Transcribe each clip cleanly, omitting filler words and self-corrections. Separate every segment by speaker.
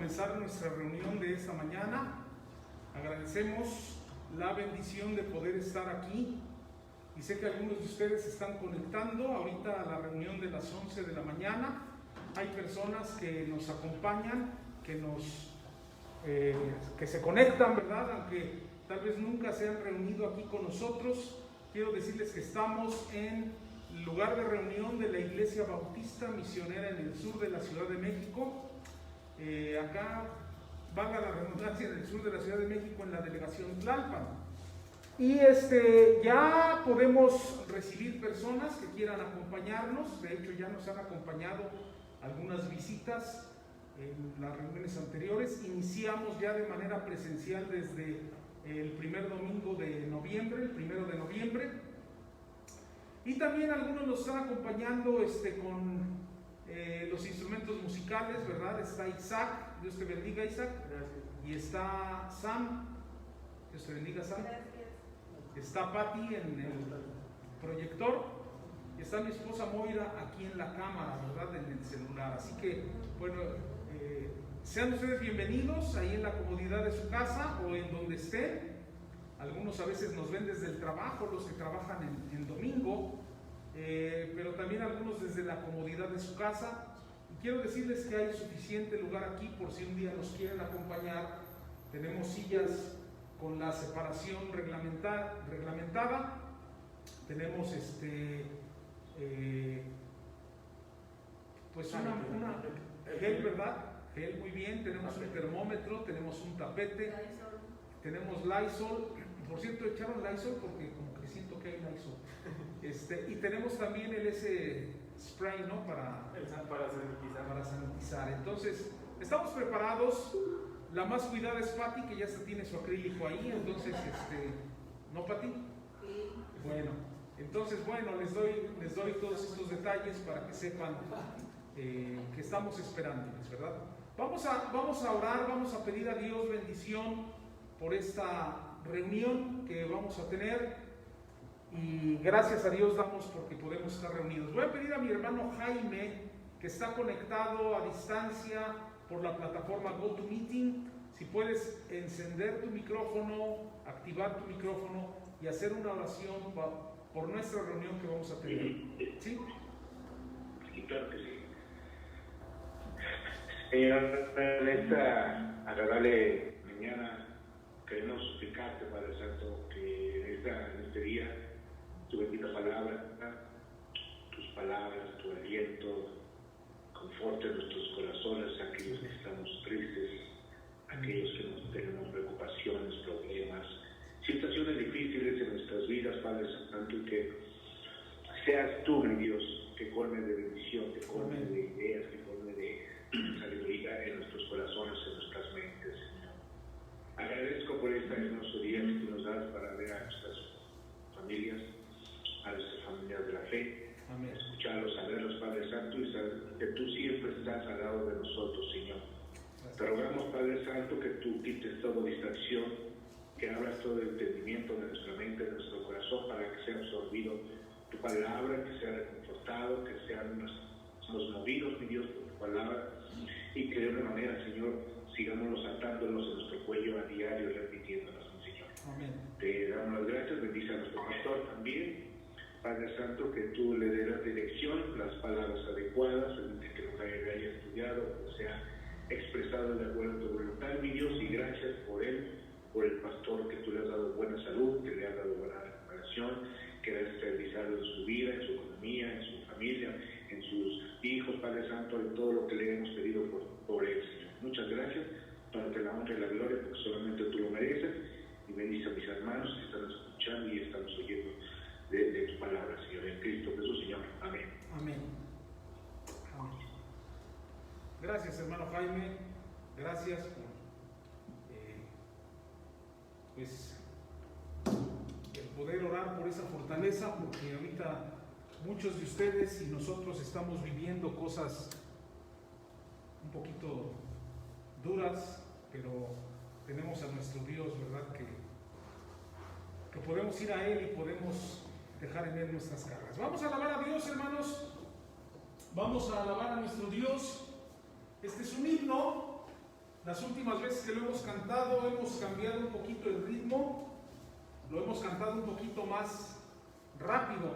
Speaker 1: comenzar nuestra reunión de esta mañana. Agradecemos la bendición de poder estar aquí y sé que algunos de ustedes se están conectando ahorita a la reunión de las 11 de la mañana. Hay personas que nos acompañan, que se conectan, ¿verdad? Aunque tal vez nunca se han reunido aquí con nosotros. Quiero decirles que estamos en el lugar de reunión de la Iglesia Bautista Misionera en el sur de la Ciudad de México. Acá, valga la redundancia, en el sur de la Ciudad de México, en la delegación Tlalpan. Y ya podemos recibir personas que quieran acompañarnos. De hecho, ya nos han acompañado algunas visitas en las reuniones anteriores. Iniciamos ya de manera presencial desde el primer domingo de noviembre, el 1 de noviembre. Y también algunos nos están acompañando con los instrumentos musicales, ¿verdad? Está Isaac, Dios te bendiga, Isaac.
Speaker 2: Gracias.
Speaker 1: Y está Sam, Dios te bendiga, Sam.
Speaker 3: Gracias.
Speaker 1: Está Patti en el proyector. Y está mi esposa Moira aquí en la cámara, ¿verdad? En el celular. Así que, bueno, sean ustedes bienvenidos ahí en la comodidad de su casa o en donde estén. Algunos a veces nos ven desde el trabajo, los que trabajan en domingo, pero también algunos desde la comodidad de su casa. Y quiero decirles que hay suficiente lugar aquí por si un día nos quieren acompañar. Tenemos sillas con la separación reglamentada. Tenemos pues una gel, ¿verdad? Gel, muy bien. Tenemos un termómetro, tenemos un tapete, tenemos Lysol. Por cierto, echaron Lysol porque como que siento que hay Lysol. Y tenemos también el spray, ¿no? Para sanitizar. Entonces, estamos preparados. La más cuidada es Patti, que ya se tiene su acrílico ahí. Entonces, ¿no, Patti?
Speaker 3: Sí.
Speaker 1: Bueno, entonces, les doy todos estos detalles para que sepan que estamos esperándoles, ¿verdad? Vamos a orar, vamos a pedir a Dios bendición por esta reunión que vamos a tener, y gracias a Dios damos porque podemos estar reunidos. Voy a pedir a mi hermano Jaime, que está conectado a distancia por la plataforma GoToMeeting, si puedes encender tu micrófono, activar tu micrófono y hacer una oración por nuestra reunión que vamos a tener. ¿Sí?
Speaker 2: Sí, claro que sí. Señor, en esta agradable mañana queremos suplicarte, Padre Santo, que en este día tu bendita palabra, tus palabras, tu aliento, conforte nuestros corazones, aquellos que estamos tristes, aquellos que nos tenemos preocupaciones, problemas, situaciones difíciles en nuestras vidas, Padre Santo, y que seas tú, mi Dios, que colme de bendición, que colme de ideas, que colme de sabiduría en nuestros corazones, en nuestras mentes, Señor. Agradezco por esta hermosa día que tú nos das para ver a nuestras familias, a nuestras familias de la fe.
Speaker 1: Amén.
Speaker 2: Escucharlos, saberlos, Padre Santo, y saber que tú siempre estás al lado de nosotros, Señor. Te rogamos, Padre Santo, que tú quites toda distracción, que abras todo el entendimiento de nuestra mente, de nuestro corazón, para que sea absorbido tu palabra, que sea reconfortado, que seamos movidos, mi Dios, por tu palabra, y que de una manera, Señor, sigamos atándolos en nuestro cuello a diario, repitiéndonos, Señor.
Speaker 1: Amén.
Speaker 2: Te damos las gracias, bendice a nuestro pastor también. Padre Santo, que tú le des la dirección, las palabras adecuadas, que lo que haya estudiado, que sea expresado de acuerdo a tu voluntad, mi Dios, y gracias por él, por el pastor, que tú le has dado buena salud, que le has dado buena recuperación, que le has estabilizado en su vida, en su economía, en su familia, en sus hijos, Padre Santo, en todo lo que le hemos pedido por él, Señor. Muchas gracias, para que la honra y la gloria, porque solamente tú lo mereces, y bendice a mis hermanos que están escuchando y estamos oyendo de tu palabra, Señor, en Cristo Jesús, Señor. Amén.
Speaker 1: Amén. Amén. Gracias, hermano Jaime. Gracias por el poder orar por esa fortaleza, porque ahorita muchos de ustedes y nosotros estamos viviendo cosas un poquito duras, pero tenemos a nuestro Dios, ¿verdad? Que podemos ir a Él y podemos dejar en Él nuestras cargas. Vamos a alabar a Dios, hermanos. Vamos a alabar a nuestro Dios. Este es un himno Las últimas veces que lo hemos cantado hemos cambiado un poquito el ritmo, lo hemos cantado un poquito más rápido.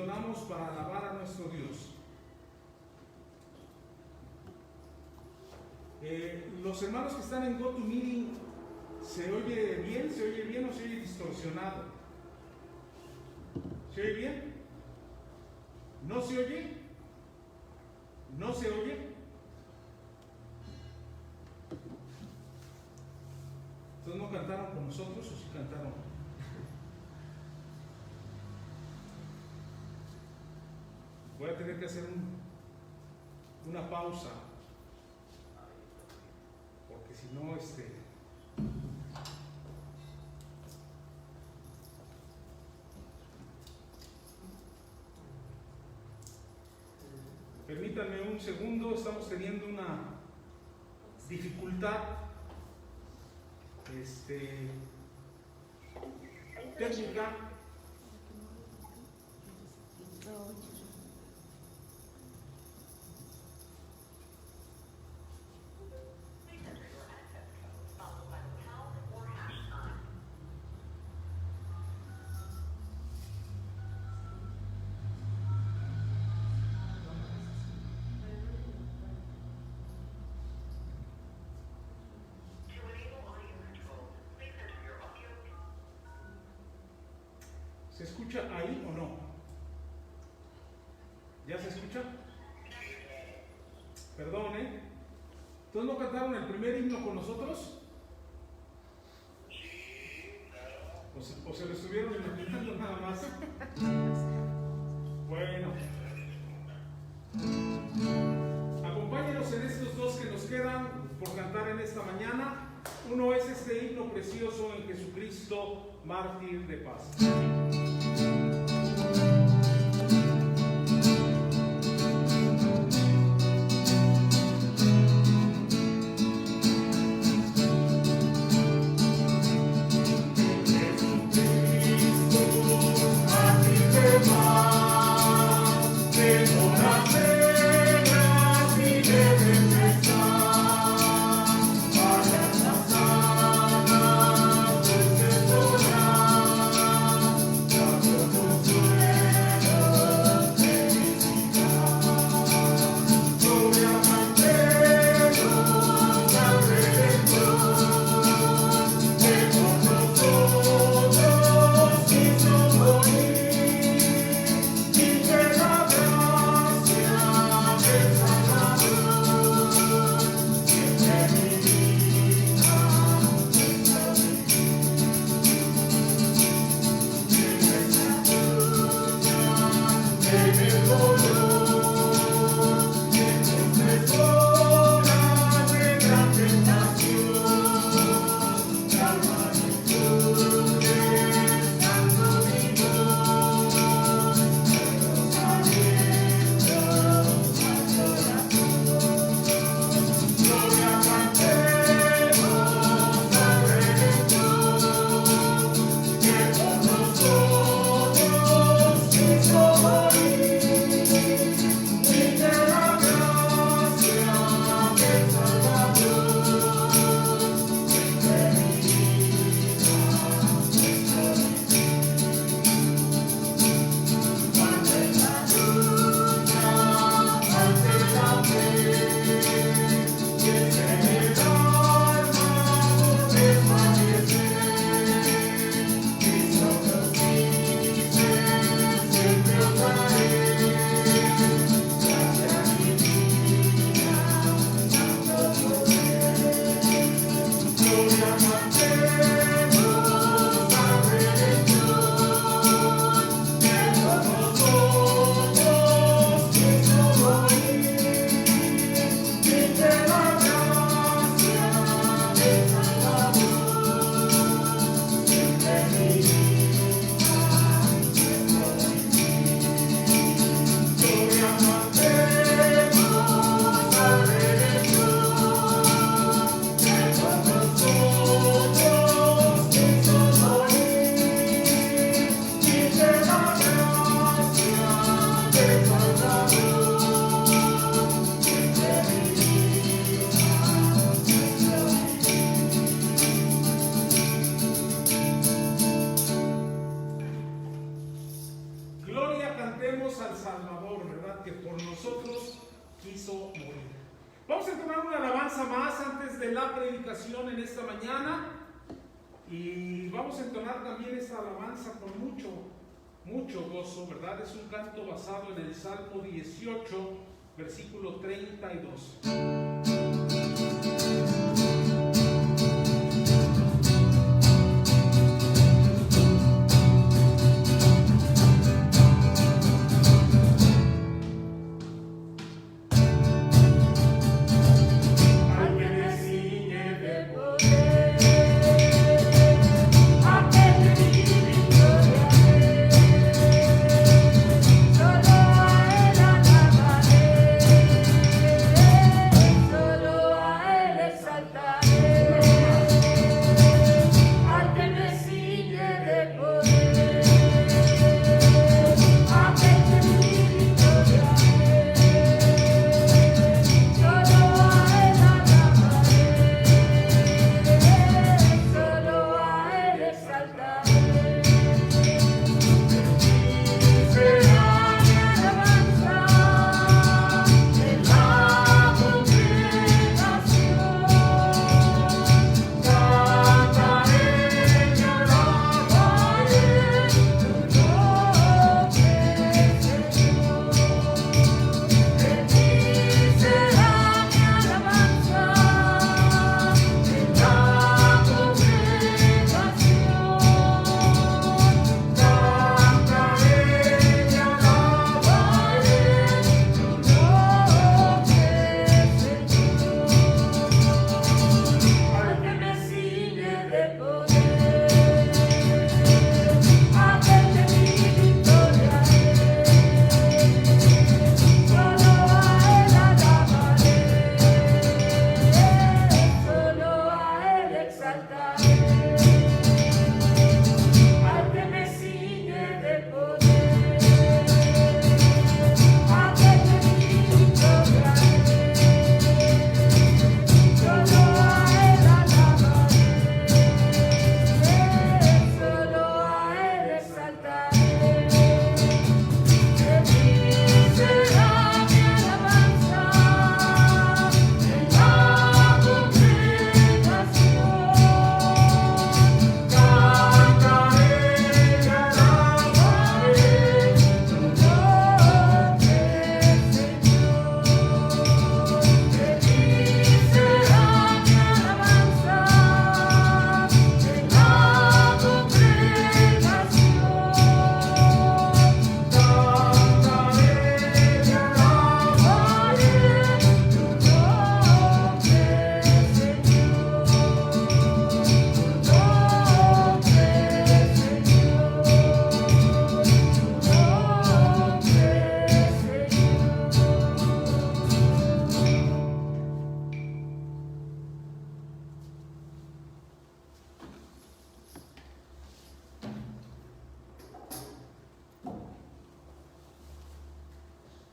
Speaker 1: entonamos para alabar a nuestro Dios. Los hermanos que están en GoToMeeting, ¿se oye bien? ¿Se oye bien o se oye distorsionado? ¿Se oye bien? ¿No se oye? ¿No se oye? ¿Entonces no cantaron con nosotros o sí cantaron? Voy a tener que hacer una pausa, porque si no, permítanme un segundo, estamos teniendo una dificultad técnica. ¿Se escucha ahí o no? ¿Ya se escucha? Perdón, ¿eh? ¿Entonces no cantaron el primer himno con nosotros? ¿O se lo estuvieron imaginando nada más? Bueno. Acompáñenos en estos dos que nos quedan por cantar en esta mañana. Uno es este himno precioso en Jesucristo, mártir de paz.
Speaker 3: Thank you.
Speaker 1: quiso morir. Vamos a entonar una alabanza más antes de la predicación en esta mañana, y vamos a entonar también esta alabanza con mucho gozo, ¿verdad? Es un canto basado en el Salmo 18, versículo 32.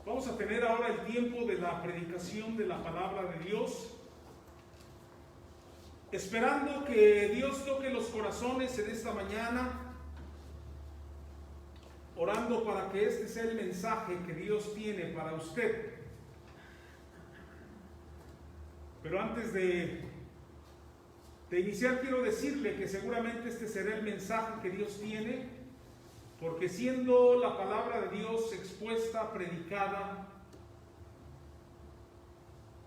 Speaker 1: Vamos a tener ahora el tiempo de la predicación de la palabra de Dios, esperando que Dios toque los corazones en esta mañana, orando para que este sea el mensaje que Dios tiene para usted. Pero antes de iniciar, quiero decirle que seguramente este será el mensaje que Dios tiene, porque siendo la palabra de Dios expuesta, predicada,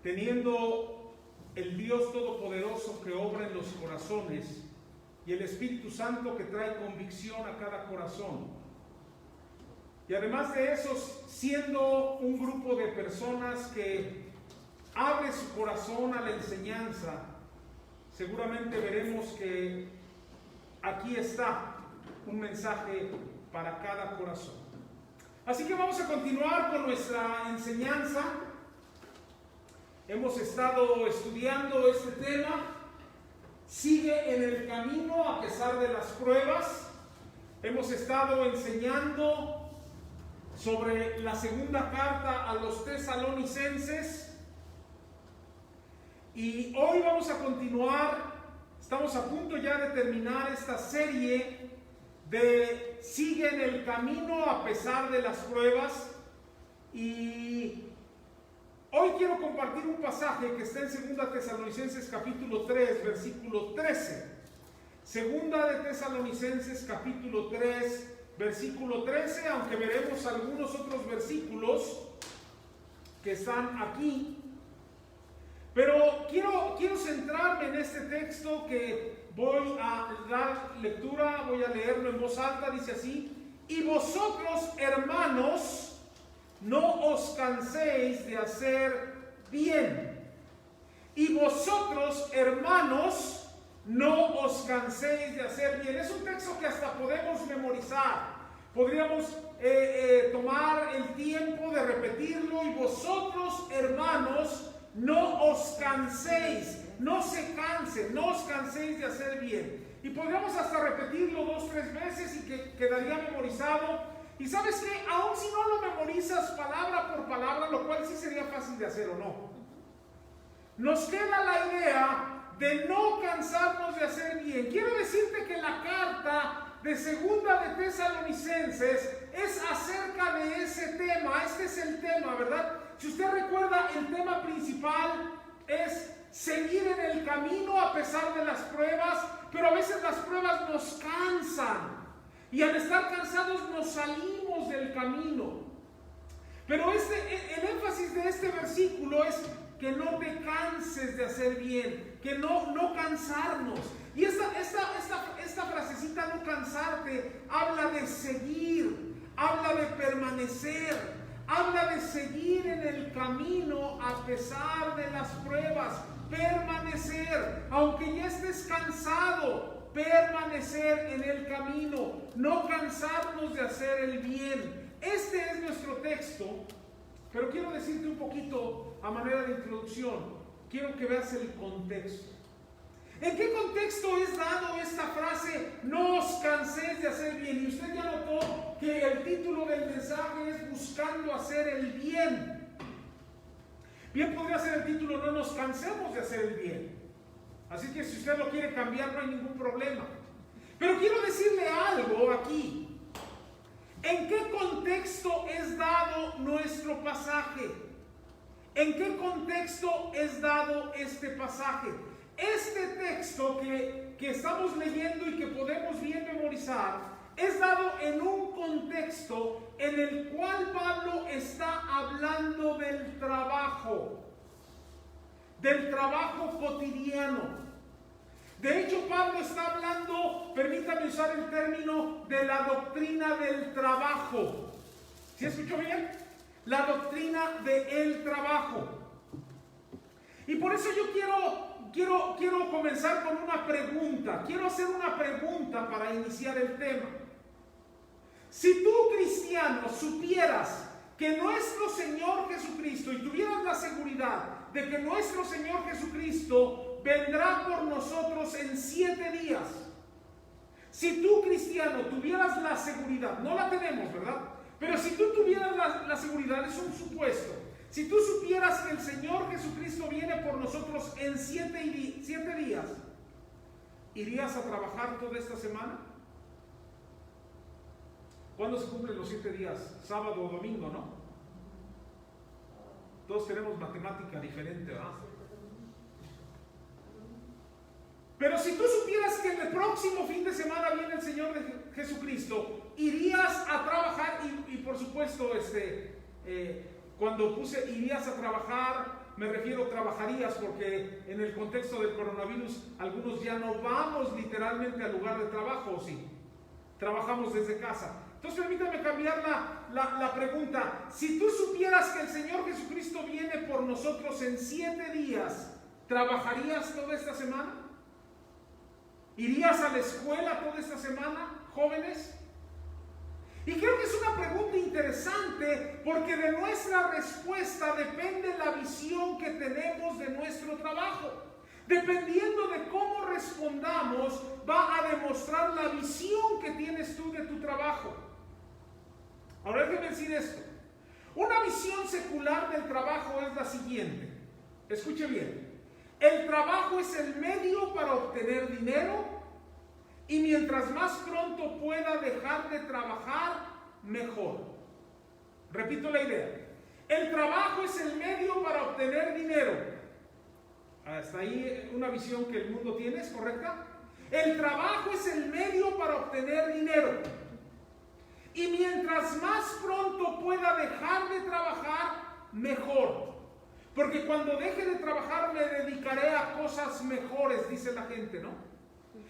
Speaker 1: teniendo el Dios Todopoderoso que obra en los corazones y el Espíritu Santo que trae convicción a cada corazón, y además de eso, siendo un grupo de personas que abre su corazón a la enseñanza, seguramente veremos que aquí está un mensaje para cada corazón. Así que vamos a continuar con nuestra enseñanza. Hemos estado estudiando este tema, sigue en el camino a pesar de las pruebas. Hemos estado enseñando sobre la segunda carta a los tesalonicenses, y hoy vamos a continuar. Estamos a punto ya de terminar esta serie de sigue en el camino a pesar de las pruebas, y Hoy quiero compartir un pasaje que está en 2 Tesalonicenses capítulo 3, versículo 13. 2 Tesalonicenses capítulo 3, versículo 13, aunque veremos algunos otros versículos que están aquí. Pero quiero centrarme en este texto que voy a dar lectura, voy a leerlo en voz alta, dice así: y vosotros, hermanos, no os canséis de hacer bien. Y vosotros, hermanos, no os canséis de hacer bien. Es un texto que hasta podemos memorizar. Podríamos tomar el tiempo de repetirlo. Y vosotros, hermanos, no os canséis, no se cansen, no os canséis de hacer bien. Y podríamos hasta repetirlo 2 o 3 veces y que quedaría memorizado. Y sabes qué, aun si no lo memorizas palabra por palabra, lo cual sí sería fácil de hacer o no, nos queda la idea de no cansarnos de hacer bien. Quiero decirte que la carta de 2 de Tesalonicenses es acerca de ese tema. Este es el tema, ¿verdad? Si usted recuerda, el tema principal es seguir en el camino a pesar de las pruebas, pero a veces las pruebas nos cansan y al estar cansados nos salimos del camino. Pero el énfasis de este versículo es que no te canses de hacer bien, que no cansarnos. Y esta frasecita, no cansarte, habla de seguir, habla de permanecer, habla de seguir en el camino a pesar de las pruebas, permanecer, aunque ya estés cansado, permanecer en el camino, no cansarnos de hacer el bien. Este es nuestro texto, pero quiero decirte un poquito a manera de introducción. Quiero que veas el contexto. ¿En qué contexto es dado esta frase, no os canséis de hacer bien? Y usted ya notó que el título del mensaje es buscando hacer el bien. Bien podría ser el título, no nos cansemos de hacer el bien. Así que si usted lo quiere cambiar, no hay ningún problema. Pero quiero decirle algo aquí. ¿En qué contexto es dado nuestro pasaje? ¿En qué contexto es dado este pasaje? Este texto que estamos leyendo y que podemos bien memorizar es dado en un contexto en el cual Pablo está hablando del trabajo cotidiano. De hecho, Pablo está hablando, permítame usar el término, de la doctrina del trabajo. ¿Sí escuchó bien? La doctrina del trabajo. Y por eso yo quiero comenzar con una pregunta. Quiero hacer una pregunta para iniciar el tema. Si tú, cristiano, supieras que nuestro Señor Jesucristo, y tuvieras la seguridad de que nuestro Señor Jesucristo vendrá por nosotros en 7 días. Si tú, cristiano, tuvieras la seguridad, no la tenemos, ¿verdad? Pero si tú tuvieras la seguridad, es un supuesto. Si tú supieras que el Señor Jesucristo viene por nosotros en 7 días, ¿irías a trabajar toda esta semana? ¿Cuándo se cumplen los 7 días? Sábado o domingo, ¿no? Todos tenemos matemática diferente, ¿verdad? Pero si tú supieras que en el próximo fin de semana viene el Señor Jesucristo, ¿irías a trabajar? Y por supuesto, cuando puse irías a trabajar, me refiero trabajarías, porque en el contexto del coronavirus algunos ya no vamos literalmente al lugar de trabajo, ¿o sí? Trabajamos desde casa. Entonces permítame cambiar la pregunta. Si tú supieras que el Señor Jesucristo viene por nosotros en 7 días, ¿trabajarías toda esta semana? ¿Irías a la escuela toda esta semana, jóvenes? Y creo que es una pregunta interesante, porque de nuestra respuesta depende la visión que tenemos de nuestro trabajo. Dependiendo de cómo respondamos, va a demostrar la visión que tienes tú de tu trabajo. Ahora déjeme decir esto. Una visión secular del trabajo es la siguiente. Escuche bien. El trabajo es el medio para obtener dinero, y mientras más pronto pueda dejar de trabajar, mejor. Repito la idea. El trabajo es el medio para obtener dinero. Hasta ahí una visión que el mundo tiene, ¿es correcta? El trabajo es el medio para obtener dinero. Y mientras más pronto pueda dejar de trabajar, mejor. Porque cuando deje de trabajar me dedicaré a cosas mejores, dice la gente, ¿no?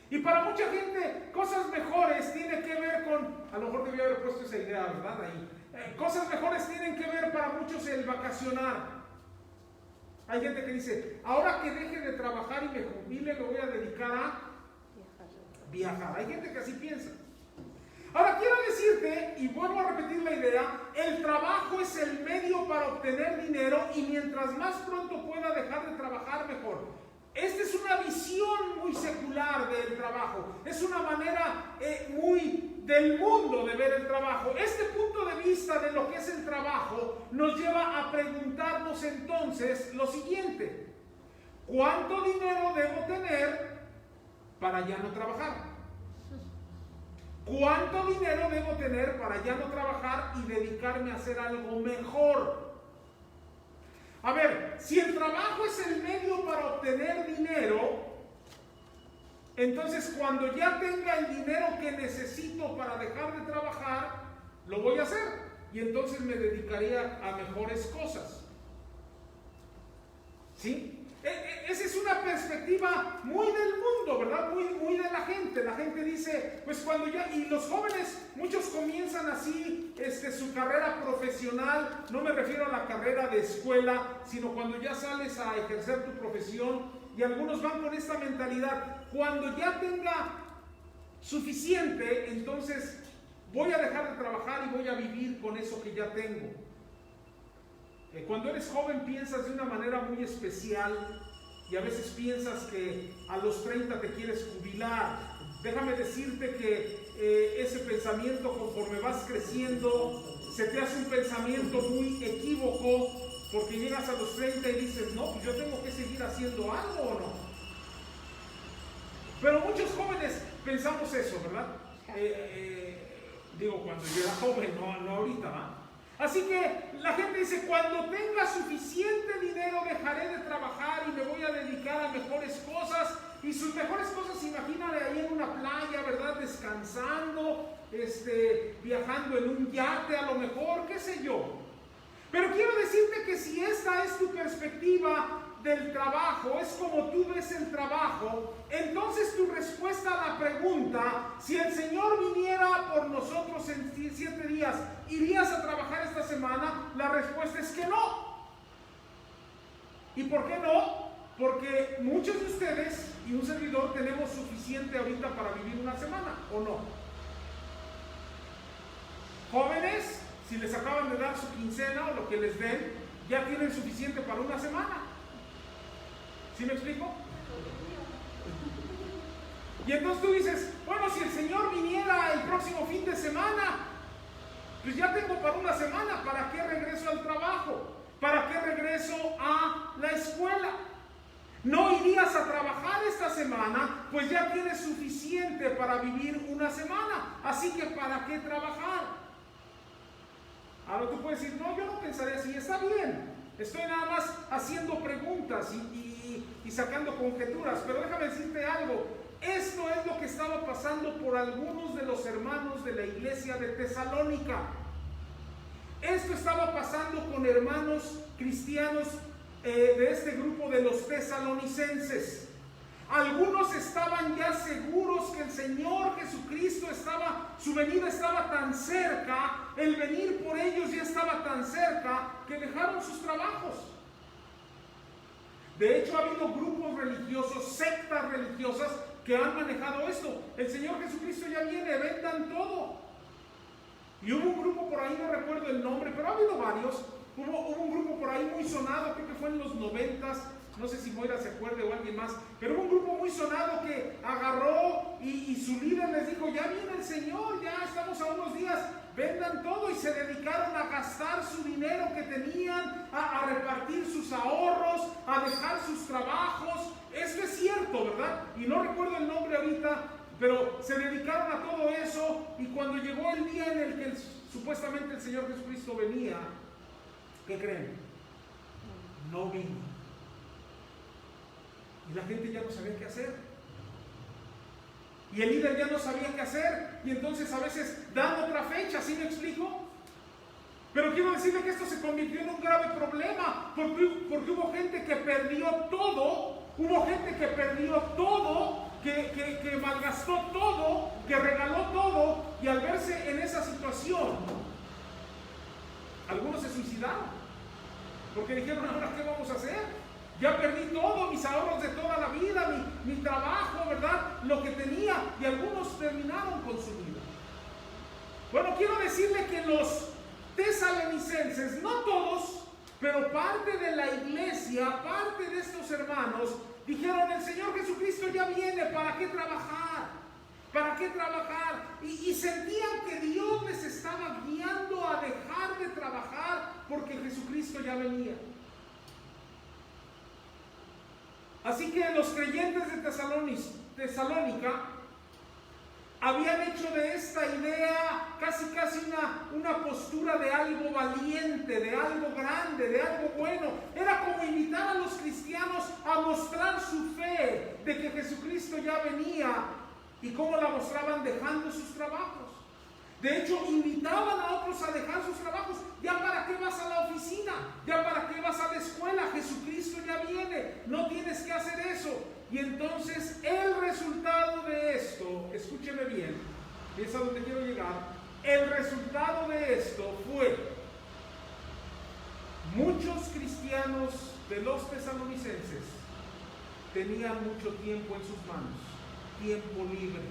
Speaker 1: Y para mucha gente, cosas mejores tiene que ver con, a lo mejor debía haber puesto esa idea, ¿verdad? Ahí. Cosas mejores tienen que ver para muchos el vacacionar. Hay gente que dice, ahora que deje de trabajar y me jubile, me voy a dedicar a viajar. Hay gente que así piensa. Ahora quiero decirte, y vuelvo a repetir la idea, el trabajo es el medio para obtener dinero y mientras más pronto pueda dejar de trabajar, mejor. Esta es una visión muy secular del trabajo, es una manera muy del mundo de ver el trabajo. Este punto de vista de lo que es el trabajo nos lleva a preguntarnos entonces lo siguiente: ¿cuánto dinero debo tener para ya no trabajar? ¿Cuánto dinero debo tener para ya no trabajar y dedicarme a hacer algo mejor? A ver, si el trabajo es el medio para obtener dinero, entonces cuando ya tenga el dinero que necesito para dejar de trabajar, lo voy a hacer. Y entonces me dedicaría a mejores cosas. ¿Sí? Esa es una perspectiva muy del mundo, ¿verdad? Muy de la gente. La gente dice, pues cuando ya, y los jóvenes, muchos comienzan así su carrera profesional. No me refiero a la carrera de escuela, sino cuando ya sales a ejercer tu profesión. Y algunos van con esta mentalidad: cuando ya tenga suficiente, entonces voy a dejar de trabajar y voy a vivir con eso que ya tengo. Cuando eres joven piensas de una manera muy especial y a veces piensas que a los 30 te quieres jubilar. Déjame decirte que ese pensamiento, conforme vas creciendo, se te hace un pensamiento muy equívoco, porque llegas a los 30 y dices, no, pues yo tengo que seguir haciendo algo, ¿o no? Pero muchos jóvenes pensamos eso, ¿verdad? Digo, cuando yo era joven, no ahorita, ¿va? Así que la gente dice, cuando tenga suficiente dinero dejaré de trabajar y me voy a dedicar a mejores cosas. Y sus mejores cosas, imagínate ahí en una playa, ¿verdad? Descansando, viajando en un yate a lo mejor, qué sé yo. Pero quiero decirte que si esta es tu perspectiva del trabajo, es como tú ves el trabajo, entonces tu respuesta a la pregunta, si el Señor viniera por nosotros en 7 días, ¿irías a trabajar esta semana? La respuesta es que no. ¿Y por qué no? Porque muchos de ustedes y un servidor tenemos suficiente ahorita para vivir una semana, ¿o no? Jóvenes, si les acaban de dar su quincena o lo que les den, ya tienen suficiente para una semana. ¿Sí me explico? Y entonces tú dices, bueno, si el Señor viniera el próximo fin de semana, pues ya tengo para una semana. ¿Para qué regreso al trabajo? ¿Para qué regreso a la escuela? No irías a trabajar esta semana, pues ya tienes suficiente para vivir una semana. Así que ¿para qué trabajar? Ahora tú puedes decir, no, yo no pensaré así. Está bien, estoy nada más haciendo preguntas y sacando conjeturas, pero déjame decirte algo. Esto es lo que estaba pasando por algunos de los hermanos de la iglesia de Tesalónica. Esto estaba pasando con hermanos cristianos de este grupo de los tesalonicenses. Algunos estaban ya seguros que el Señor Jesucristo su venida estaba tan cerca, el venir por ellos ya estaba tan cerca, que dejaron sus trabajos. De hecho, ha habido grupos religiosos, sectas religiosas, que han manejado esto. El Señor Jesucristo ya viene, vendan todo. Y hubo un grupo por ahí, no recuerdo el nombre, pero ha habido varios. Hubo un grupo por ahí muy sonado, creo que fue en los 90s, no sé si Moira se acuerde o alguien más, pero hubo un grupo muy sonado que agarró y su líder les dijo, ya viene el Señor, ya estamos a unos días, vendan todo, y se dedicaron a gastar su dinero que tenían, a repartir sus ahorros, a dejar sus trabajos. Esto es cierto, ¿verdad? Y no recuerdo el nombre ahorita, pero se dedicaron a todo eso, y cuando llegó el día en el que supuestamente el Señor Jesucristo venía, ¿qué creen? No vino. Y la gente ya no sabía qué hacer. Y el líder ya no sabía qué hacer. Y entonces a veces dan otra fecha, ¿sí me explico? Pero quiero decirle que esto se convirtió en un grave problema, porque hubo gente que perdió todo, que malgastó todo, que regaló todo, y al verse en esa situación, algunos se suicidaron, porque dijeron, ahora ¿qué vamos a hacer? Ya perdí todo, mis ahorros de toda la vida, mi trabajo, ¿verdad? Lo que tenía, y algunos terminaron con su vida. Bueno, quiero decirle que los tesalonicenses, no todos, pero parte de la iglesia, parte de estos hermanos, dijeron, el Señor Jesucristo ya viene, ¿para qué trabajar? ¿Para qué trabajar? Y sentían que Dios les estaba guiando a dejar de trabajar porque Jesucristo ya venía. Así que los creyentes de Tesalónica habían hecho de esta idea casi una postura de algo valiente, de algo grande, de algo bueno. Era como invitar a los cristianos a mostrar su fe de que Jesucristo ya venía. ¿Y cómo la mostraban? Dejando sus trabajos. De hecho, invitaban a otros a dejar sus trabajos. ¿Ya para qué vas a la oficina? ¿Ya para qué vas a la escuela? Jesucristo ya viene. No tienes que hacer eso. Y entonces el resultado de esto, escúcheme bien, es a donde quiero llegar. El resultado de esto fue muchos cristianos de los tesalonicenses tenían mucho tiempo en sus manos, tiempo libre.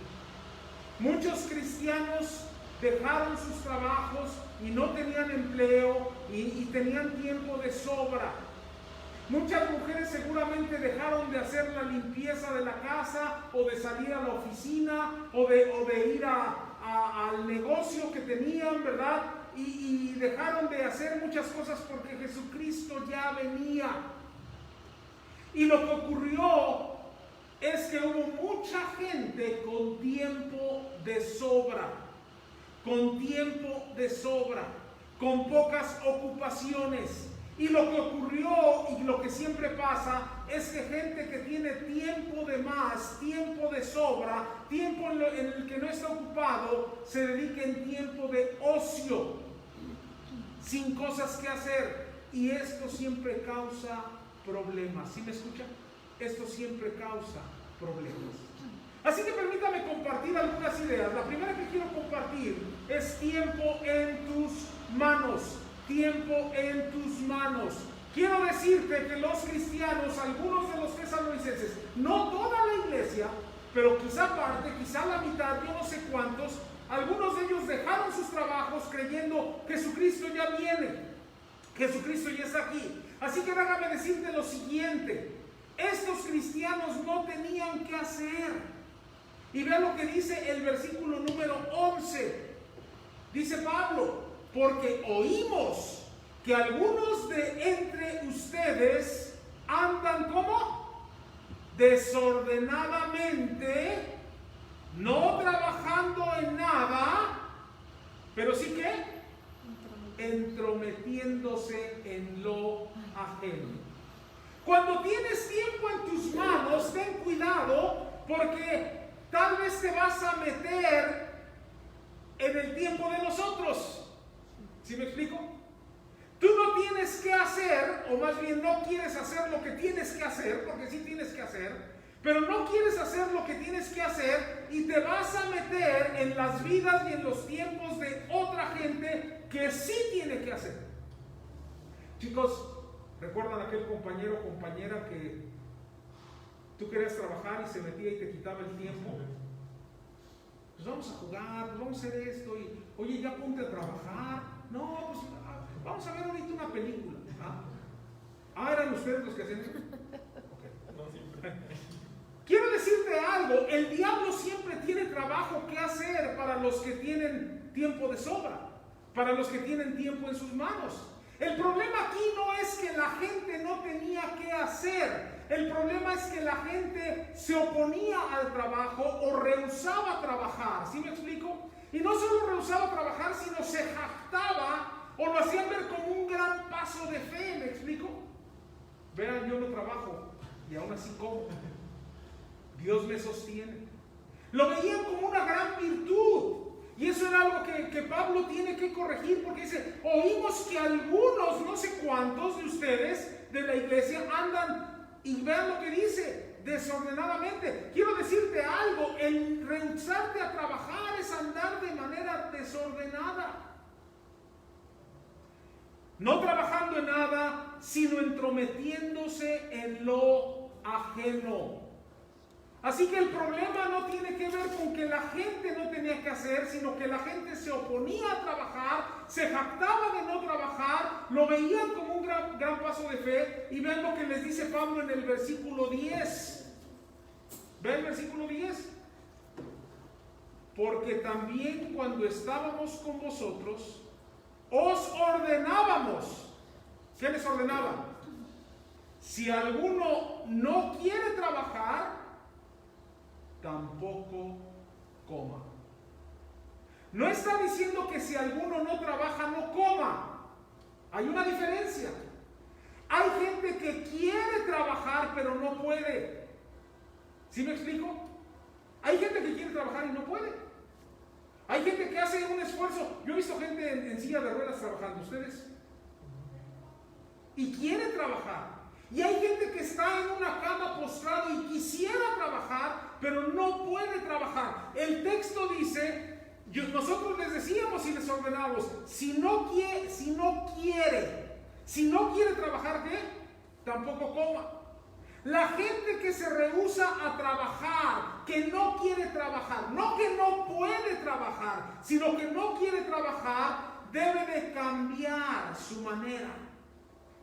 Speaker 1: Muchos cristianos dejaron sus trabajos y no tenían empleo y tenían tiempo de sobra. Muchas mujeres seguramente dejaron de hacer la limpieza de la casa o de salir a la oficina o de ir al negocio que tenían, ¿verdad? Y dejaron de hacer muchas cosas porque Jesucristo ya venía. Y lo que ocurrió es que hubo mucha gente con tiempo de sobra, con pocas ocupaciones. Y lo que ocurrió y lo que siempre pasa es que gente que tiene tiempo de más, tiempo de sobra, tiempo en el que no está ocupado, se dedica en tiempo de ocio, sin cosas que hacer. Y esto siempre causa problemas. ¿Sí me escuchan? Esto siempre causa problemas. Así que permítame compartir algunas ideas. La primera que quiero compartir es tiempo en tus manos. Tiempo en tus manos. Quiero decirte que los cristianos, algunos de los tesalonicenses, no toda la iglesia, pero quizá parte, quizá la mitad, yo no sé cuántos, algunos de ellos dejaron sus trabajos creyendo que Jesucristo ya viene, Jesucristo ya está aquí. Así que déjame decirte lo siguiente: estos cristianos no tenían que hacer. Y vean lo que dice el versículo número 11. Dice Pablo: porque oímos que algunos de entre ustedes andan ¿cómo? Desordenadamente, no trabajando en nada, pero sí que entrometiéndose en lo ajeno. Cuando tienes tiempo en tus manos, ten cuidado, porque tal vez te vas a meter en el tiempo de los otros. ¿Sí me explico? Tú no tienes que hacer, o más bien no quieres hacer lo que tienes que hacer, porque sí tienes que hacer, pero no quieres hacer lo que tienes que hacer y te vas a meter en las vidas y en los tiempos de otra gente que sí tiene que hacer. Chicos, ¿recuerdan aquel compañero o compañera que tú querías trabajar y se metía y te quitaba el tiempo? Pues vamos a jugar, pues vamos a hacer esto y, oye, ya ponte a trabajar. No, pues vamos a ver ahorita una película. ¿Eran ustedes los que hacían eso? Okay. No, siempre. Quiero decirte algo: el diablo siempre tiene trabajo que hacer para los que tienen tiempo de sobra, para los que tienen tiempo en sus manos. El problema aquí no es que la gente no tenía que hacer. El problema es que la gente se oponía al trabajo o rehusaba trabajar. ¿Sí me explico? Y no solo rehusaba trabajar, sino se jactaba o lo hacían ver como un gran paso de fe. ¿Me explico? Vean, yo no trabajo y aún así como. Dios me sostiene. Lo veían como una gran virtud. Y eso era algo que Pablo tiene que corregir, porque dice, oímos que algunos, no sé cuántos de ustedes de la iglesia andan, y vean lo que dice, desordenadamente. Quiero decirte algo, el rehusarte a trabajar es andar de manera desordenada. No trabajando en nada, sino entrometiéndose en lo ajeno. Así que el problema no tiene que ver con que la gente no tenía que hacer, sino que la gente se oponía a trabajar, se jactaba de no trabajar, lo veían como un gran paso de fe. Y vean lo que les dice Pablo en el versículo 10. ¿Ven el versículo 10? Porque también cuando estábamos con vosotros, os ordenábamos. ¿Qué les ordenaba? Si alguno no quiere trabajar, tampoco coma. No está diciendo que si alguno no trabaja, no coma. Hay una diferencia. Hay gente que quiere trabajar, pero no puede. ¿Sí me explico? Hay gente que quiere trabajar y no puede. Hay gente que hace un esfuerzo. Yo he visto gente en silla de ruedas trabajando. ¿Ustedes? Y quiere trabajar. Y hay gente que está en una cama postrado y quisiera trabajar, pero no puede trabajar. El texto dice, nosotros les decíamos y les ordenábamos, si no quiere trabajar, ¿qué? Tampoco coma. La gente que se rehúsa a trabajar, que no quiere trabajar, no que no puede trabajar, sino que no quiere trabajar, debe de cambiar su manera.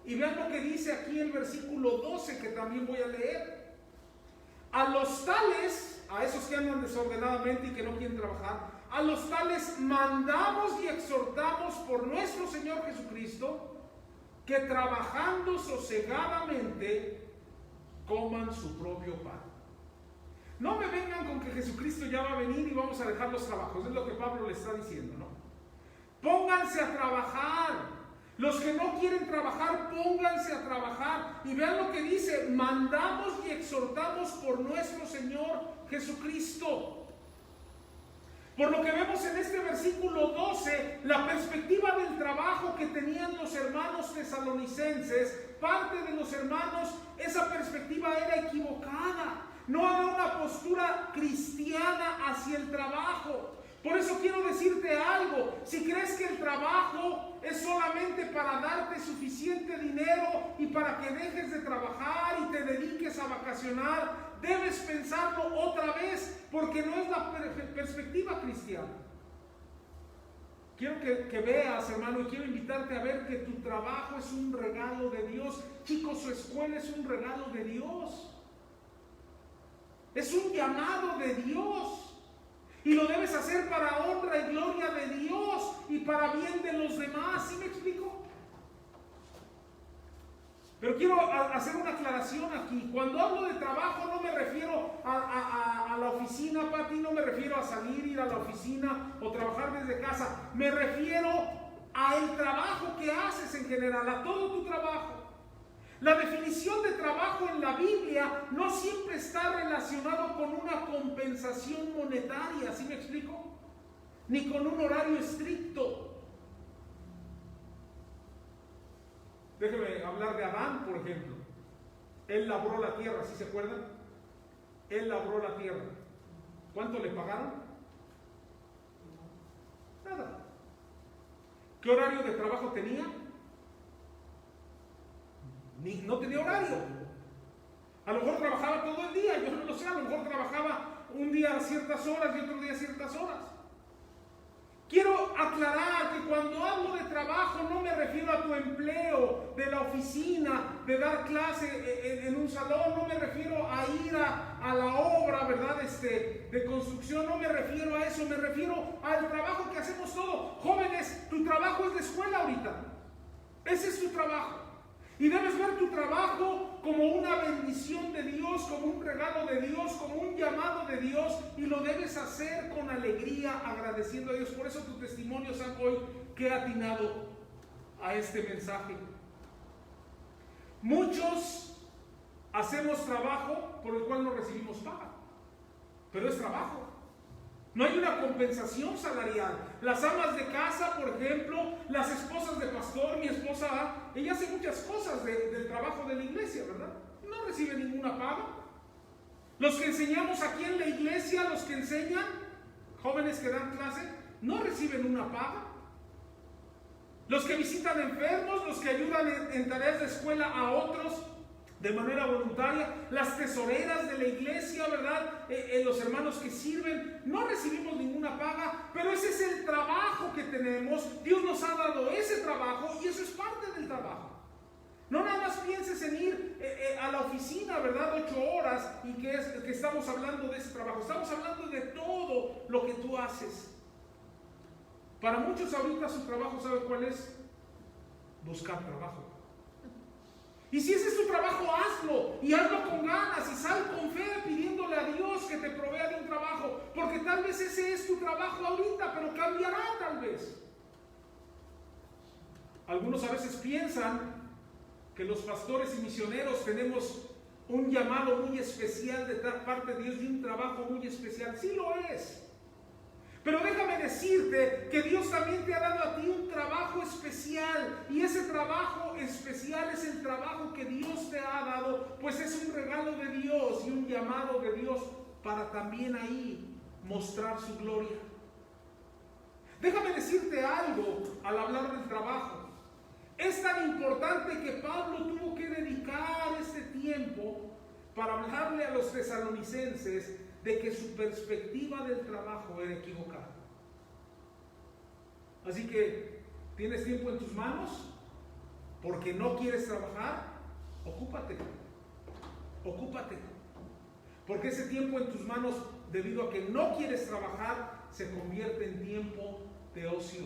Speaker 1: Y vean lo que dice aquí el versículo 12, que también voy a leer. A los tales, a esos que andan desordenadamente y que no quieren trabajar, a los tales mandamos y exhortamos por nuestro Señor Jesucristo, que trabajando sosegadamente coman su propio pan. No me vengan con que Jesucristo ya va a venir y vamos a dejar los trabajos. Es lo que Pablo le está diciendo, ¿no? Pónganse a trabajar. Los que no quieren trabajar, pónganse a trabajar. Y vean lo que dice: mandamos y exhortamos por nuestro Señor Jesucristo. Por lo que vemos en este versículo 12, la perspectiva del trabajo que tenían los hermanos tesalonicenses, parte de los hermanos, esa perspectiva era equivocada. No era una postura cristiana hacia el trabajo. Por eso quiero decirte algo: si crees que el trabajo es solamente para darte suficiente dinero y para que dejes de trabajar y te dediques a vacacionar, debes pensarlo otra vez, porque no es la perspectiva cristiana. Quiero que veas, hermano, y quiero invitarte a ver que tu trabajo es un regalo de Dios. Chicos, su escuela es un regalo de Dios. Es un llamado de Dios. Y lo debes hacer para honra y gloria de Dios y para bien de los demás. ¿Sí me explico? Pero quiero hacer una aclaración aquí. Cuando hablo de trabajo no me refiero a la oficina, Pati, no me refiero a salir, ir a la oficina o trabajar desde casa. Me refiero al trabajo que haces en general, a todo tu trabajo. La definición de trabajo en la Biblia no siempre está relacionado con una compensación monetaria, ¿sí me explico? Ni con un horario estricto. Déjeme hablar de Adán, por ejemplo. Él labró la tierra, ¿sí se acuerdan? Él labró la tierra. ¿Cuánto le pagaron? Nada. ¿Qué horario de trabajo tenía? No tenía horario. A lo mejor trabajaba todo el día, yo no lo sé, a lo mejor trabajaba un día a ciertas horas y otro día a ciertas horas. Quiero aclarar que cuando hablo de trabajo no me refiero a tu empleo de la oficina, de dar clase en un salón, no me refiero a ir a la obra, ¿verdad? De construcción, no me refiero a eso, me refiero al trabajo que hacemos todos. Jóvenes, tu trabajo es de escuela ahorita. Ese es tu trabajo. Y debes ver tu trabajo como una bendición de Dios, como un regalo de Dios, como un llamado de Dios, y lo debes hacer con alegría, agradeciendo a Dios. Por eso tu testimonio, San, hoy, qué atinado. a este mensaje. Muchos hacemos trabajo por el cual no recibimos paga, pero es trabajo. No hay una compensación salarial. Las amas de casa, por ejemplo, las esposas de pastor, mi esposa, ella hace muchas cosas del trabajo de la iglesia, ¿verdad? No recibe ninguna paga. Los que enseñamos aquí en la iglesia, los que enseñan, jóvenes que dan clase, no reciben una paga. Los que visitan enfermos, los que ayudan en tareas de escuela a otros de manera voluntaria, las tesoreras de la iglesia, ¿verdad? Los hermanos que sirven, no recibimos ninguna paga, pero ese es el trabajo que tenemos. Dios nos ha dado ese trabajo y eso es parte del trabajo. No nada más pienses en ir a la oficina, ¿verdad? 8 horas y que estamos hablando de ese trabajo. Estamos hablando de todo lo que tú haces. Para muchos ahorita su trabajo, ¿sabe cuál es? Buscar trabajo. Y si ese es tu trabajo, hazlo. Y hazlo con ganas y sal con fe pidiéndole a Dios que te provea de un trabajo. Porque tal vez ese es tu trabajo ahorita, pero cambiará tal vez. Algunos a veces piensan que los pastores y misioneros tenemos un llamado muy especial de parte de Dios y un trabajo muy especial. Sí lo es. Pero déjame decirte que Dios también te ha dado a ti un trabajo especial. Y ese trabajo especial es el trabajo que Dios te ha dado, pues es un regalo de Dios y un llamado de Dios para también ahí mostrar su gloria. Déjame decirte algo al hablar del trabajo. Es tan importante que Pablo tuvo que dedicar este tiempo para hablarle a los tesalonicenses de que su perspectiva del trabajo era equivocada. Así que, ¿tienes tiempo en tus manos? Porque no quieres trabajar, ocúpate. Porque ese tiempo en tus manos, debido a que no quieres trabajar, se convierte en tiempo de ocio.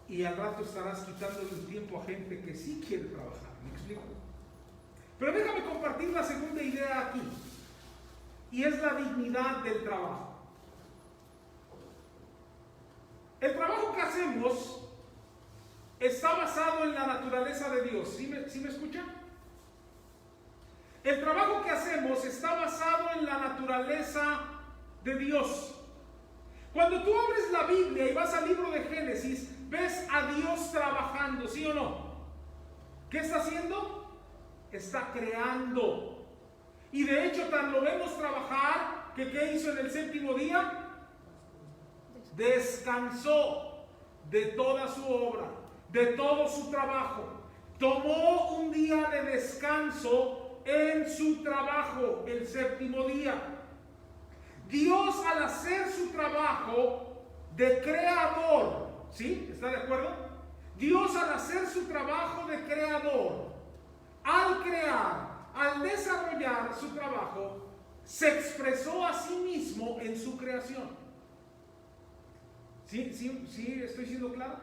Speaker 1: Y al rato estarás quitándole el tiempo a gente que sí quiere trabajar. ¿Me explico? Pero déjame compartir la segunda idea aquí. Y es la dignidad del trabajo. El trabajo que hacemos está basado en la naturaleza de Dios. ¿Sí me escuchan? El trabajo que hacemos está basado en la naturaleza de Dios. Cuando tú abres la Biblia y vas al libro de Génesis, ves a Dios trabajando, ¿sí o no? ¿Qué está haciendo? Está creando. Y de hecho tan lo vemos trabajar que ¿qué hizo en el séptimo día? Descansó de toda su obra, de todo su trabajo. Tomó un día de descanso en su trabajo, el séptimo día. Dios, al hacer su trabajo de creador, ¿sí? ¿Está de acuerdo? Dios, al hacer su trabajo de creador, al crear, al desarrollar su trabajo, se expresó a sí mismo en su creación. ¿Sí estoy siendo claro?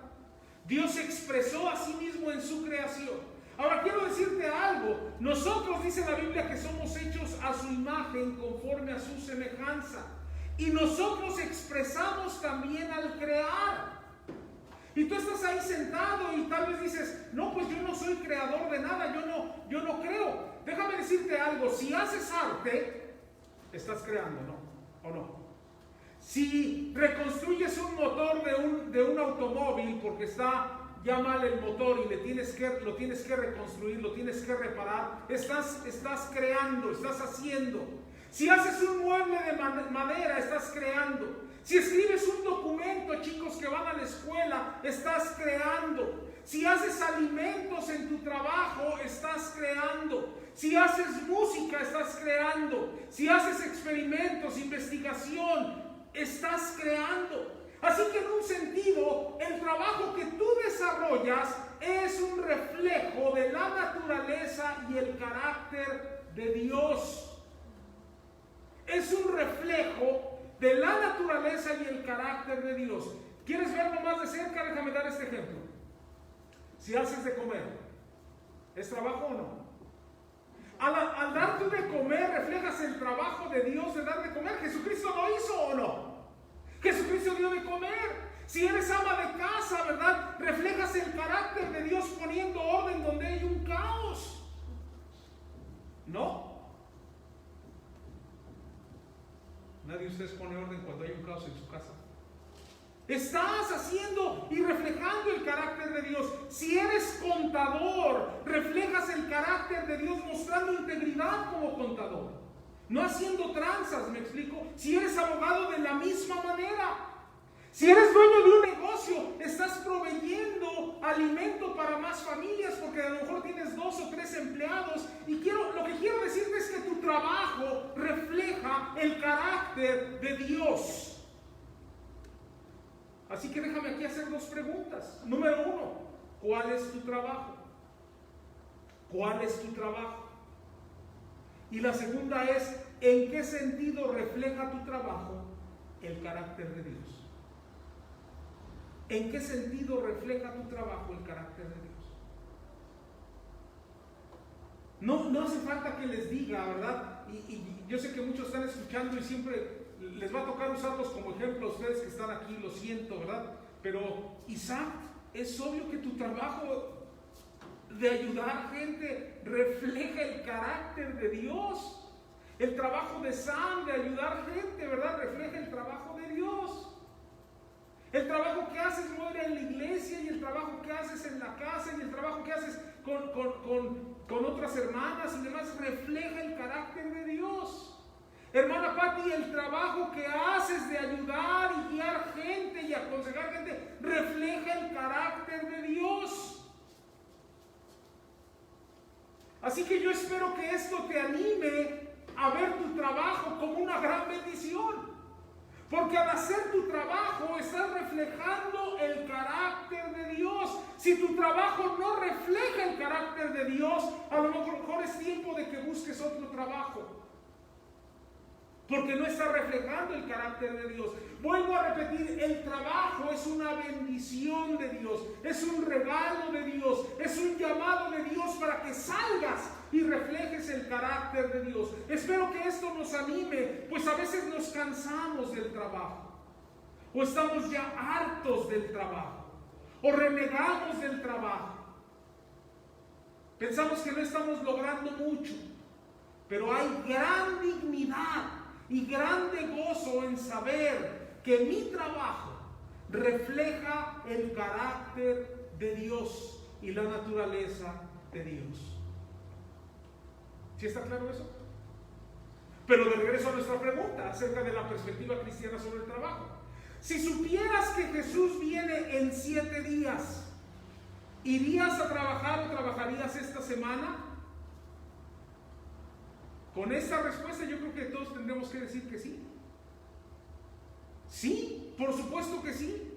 Speaker 1: Dios se expresó a sí mismo en su creación. Ahora quiero decirte algo. Nosotros, dice la Biblia, que somos hechos a su imagen, conforme a su semejanza. Y nosotros expresamos también al crear. Y tú estás ahí sentado y tal vez dices, no, pues yo no soy creador de nada, yo no creo. Déjame decirte algo, si haces arte, estás creando, ¿no? ¿O no? Si reconstruyes un motor de un automóvil porque está ya mal el motor y lo tienes que reconstruir, lo tienes que reparar, estás creando, estás haciendo. Si haces un mueble de madera, estás creando. Si escribes un documento, chicos que van a la escuela, estás creando. Si haces alimentos en tu trabajo, estás creando. Si haces música, estás creando. Si haces experimentos, investigación, estás creando. Así que en un sentido, el trabajo que tú desarrollas es un reflejo de la naturaleza y el carácter de Dios. Es un reflejo de la naturaleza y el carácter de Dios. ¿Quieres verlo más de cerca? Déjame dar este ejemplo. Si haces de comer, ¿es trabajo o no? Al darte de comer, reflejas el trabajo de Dios de dar de comer. ¿Jesucristo lo hizo o no? Jesucristo dio de comer. Si eres ama de casa, ¿verdad? Reflejas el carácter de Dios poniendo orden donde hay un caos. ¿No? Nadie de ustedes pone orden cuando hay un caos en su casa. Estás haciendo y reflejando el carácter de Dios. Si eres contador, reflejas el carácter de Dios mostrando integridad como contador, no haciendo tranzas, ¿me explico? Si eres abogado, de la misma manera. Si eres dueño de un negocio, estás proveyendo alimento para más familias porque a lo mejor tienes 2 o 3 empleados. Y lo que quiero decirte es que tu trabajo refleja el carácter de Dios. Así que déjame aquí hacer 2 preguntas. Número 1, ¿cuál es tu trabajo? ¿Cuál es tu trabajo? Y la segunda es, ¿en qué sentido refleja tu trabajo el carácter de Dios? ¿En qué sentido refleja tu trabajo el carácter de Dios? No hace falta que les diga, ¿verdad? Y yo sé que muchos están escuchando y siempre les va a tocar usarlos como ejemplo a ustedes que están aquí, lo siento, ¿verdad? Pero Isaac, es obvio que tu trabajo de ayudar gente refleja el carácter de Dios. El trabajo de Sam de ayudar gente, ¿verdad? Refleja el trabajo de Dios. El trabajo que haces no era en la iglesia, y el trabajo que haces en la casa, y el trabajo que haces con otras hermanas y demás, refleja el carácter de Dios. Hermana Pati, el trabajo que haces de ayudar y guiar gente y aconsejar gente, refleja el carácter de Dios. Así que yo espero que esto te anime a ver tu trabajo como una gran bendición. Porque al hacer tu trabajo estás reflejando el carácter de Dios. Si tu trabajo no refleja el carácter de Dios, a lo mejor es tiempo de que busques otro trabajo. Porque no está reflejando el carácter de Dios. Vuelvo a repetir, el trabajo es una bendición de Dios, es un regalo de Dios, es un llamado de Dios para que salgas y reflejes el carácter de Dios. Espero que esto nos anime, pues a veces nos cansamos del trabajo, o estamos ya hartos del trabajo, o renegamos del trabajo. Pensamos que no estamos logrando mucho, pero hay gran dignidad y grande gozo en saber que mi trabajo refleja el carácter de Dios y la naturaleza de Dios. ¿Sí está claro eso? Pero de regreso a nuestra pregunta acerca de la perspectiva cristiana sobre el trabajo. Si supieras que Jesús viene en 7 días, ¿irías a trabajar o trabajarías esta semana? Con esta respuesta yo creo que todos tendremos que decir que sí. Sí, por supuesto que sí.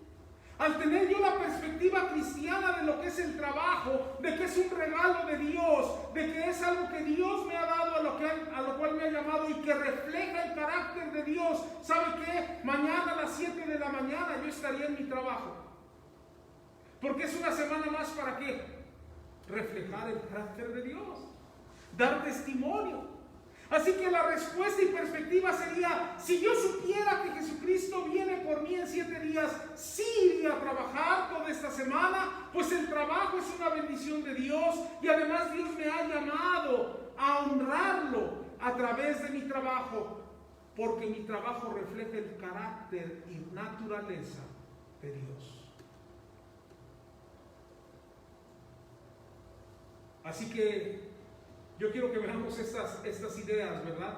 Speaker 1: Al tener yo la perspectiva cristiana de lo que es el trabajo, de que es un regalo de Dios, de que es algo que Dios me ha dado, a lo cual me ha llamado y que refleja el carácter de Dios, ¿sabe qué? Mañana a las 7 de la mañana yo estaría en mi trabajo. Porque es una semana más, ¿para qué? Reflejar el carácter de Dios, dar testimonio. Así que la respuesta y perspectiva sería, si yo supiera que Jesucristo viene por mí en 7 días, sí iría a trabajar toda esta semana, pues el trabajo es una bendición de Dios y además Dios me ha llamado a honrarlo a través de mi trabajo, porque mi trabajo refleja el carácter y naturaleza de Dios. Así que yo quiero que veamos estas ideas, ¿verdad?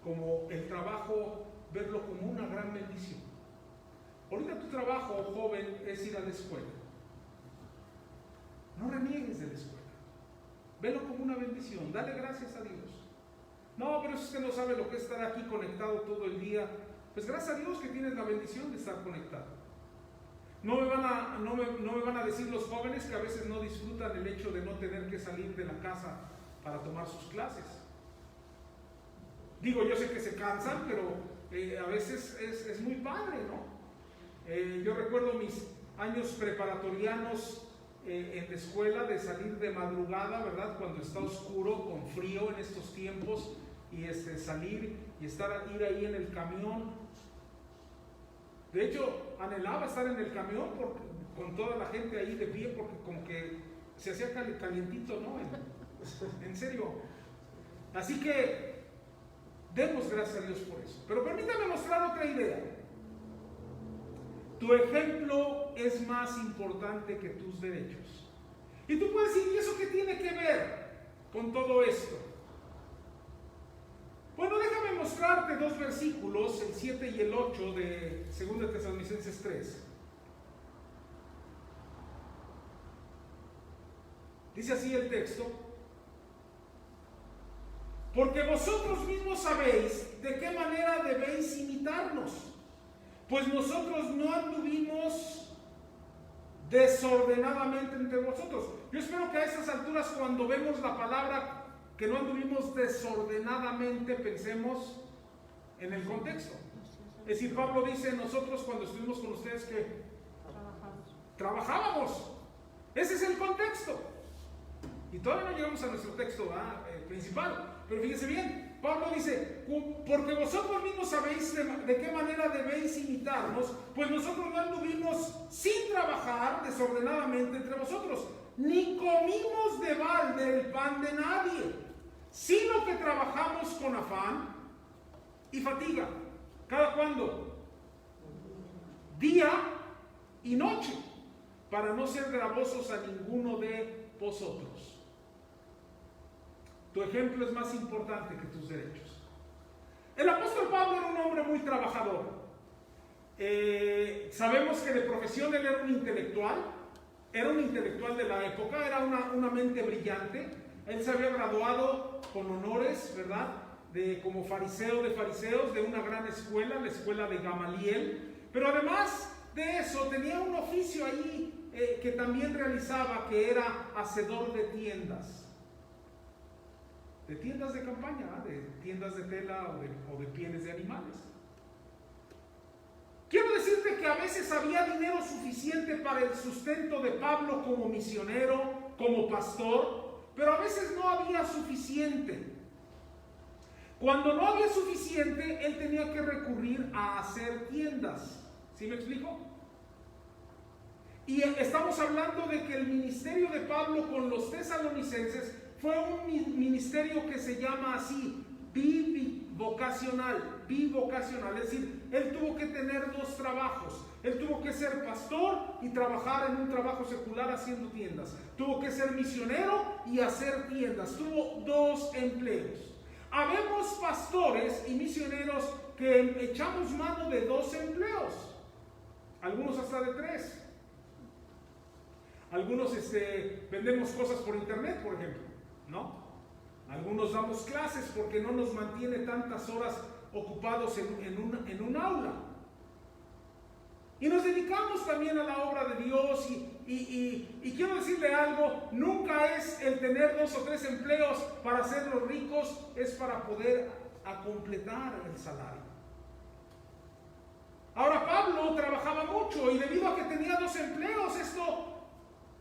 Speaker 1: Como el trabajo, verlo como una gran bendición. Ahorita tu trabajo, joven, es ir a la escuela. No reniegues de la escuela. Velo como una bendición. Dale gracias a Dios. No, pero usted no sabe lo que es estar aquí conectado todo el día. Pues gracias a Dios que tienes la bendición de estar conectado. No me van a decir los jóvenes que a veces no disfrutan el hecho de no tener que salir de la casa para tomar sus clases. Digo, yo sé que se cansan, pero a veces es muy padre, ¿no? Yo recuerdo mis años preparatorianos en la escuela, de salir de madrugada, ¿verdad? Cuando está oscuro, con frío en estos tiempos, y salir y ir ahí en el camión. De hecho, anhelaba estar en el camión con toda la gente ahí de pie, porque como que se hacía calientito, ¿no? En serio. Así que demos gracias a Dios por eso. Pero permítame mostrar otra idea. Tu ejemplo es más importante que tus derechos. Y tú puedes decir, ¿y eso qué tiene que ver con todo esto? Bueno, déjame mostrarte dos versículos, el 7 y el 8 de 2 Tesalonicenses 3. Dice así el texto: porque vosotros mismos sabéis de qué manera debéis imitarnos, pues nosotros no anduvimos desordenadamente entre vosotros. Yo espero que a estas alturas, cuando vemos la palabra que no anduvimos desordenadamente, pensemos en el contexto. Es decir, Pablo dice, nosotros cuando estuvimos con ustedes, que trabajábamos. Ese es el contexto. Y todavía no llegamos a nuestro texto principal. Pero fíjense bien, Pablo dice, porque vosotros mismos sabéis de qué manera debéis imitarnos, pues nosotros no anduvimos sin trabajar desordenadamente entre vosotros, ni comimos de balde el pan de nadie, sino que trabajamos con afán y fatiga. ¿Cada cuándo? Día y noche, para no ser gravosos a ninguno de vosotros. Tu ejemplo es más importante que tus derechos. El apóstol Pablo era un hombre muy trabajador. Sabemos que de profesión él era un intelectual de la época, era una mente brillante. Él se había graduado con honores, ¿verdad? Como fariseo de fariseos, de una gran escuela, la escuela de Gamaliel. Pero además de eso, tenía un oficio ahí que también realizaba, que era hacedor de tiendas. De tiendas de campaña, de tiendas de tela o de pieles de animales. Quiero decirte que a veces había dinero suficiente para el sustento de Pablo como misionero, como pastor, pero a veces no había suficiente. Cuando no había suficiente, él tenía que recurrir a hacer tiendas. ¿Sí me explico? Y estamos hablando de que el ministerio de Pablo con los tesalonicenses fue un ministerio que se llama así, bivocacional, es decir, él tuvo que tener dos trabajos. Él tuvo que ser pastor y trabajar en un trabajo secular haciendo tiendas. Tuvo que ser misionero y hacer tiendas. Tuvo dos empleos. Habemos pastores y misioneros que echamos mano de dos empleos, algunos hasta de tres. Algunos vendemos cosas por internet, por ejemplo, ¿no? Algunos damos clases porque no nos mantiene tantas horas ocupados en un aula. Y nos dedicamos también a la obra de Dios y quiero decirle algo, nunca es el tener 2 o 3 empleos para hacernos ricos, es para poder completar el salario. Ahora Pablo trabajaba mucho y debido a que tenía 2 empleos, esto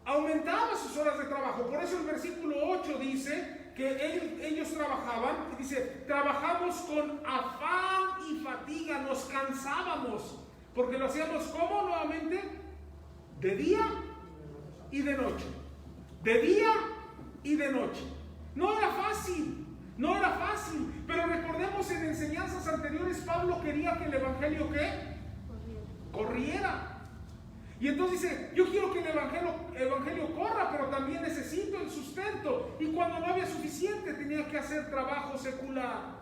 Speaker 1: aumentaba sus horas de trabajo. Por eso el versículo 8 dice que ellos trabajaban, dice, trabajamos con afán y fatiga, nos cansábamos. Porque lo hacíamos, ¿cómo nuevamente? De día y de noche. De día y de noche. No era fácil, pero recordemos en enseñanzas anteriores, Pablo quería que el evangelio, ¿qué? Corriera. Y entonces dice, yo quiero que el evangelio corra, pero también necesito el sustento. Y cuando no había suficiente, tenía que hacer trabajo secular.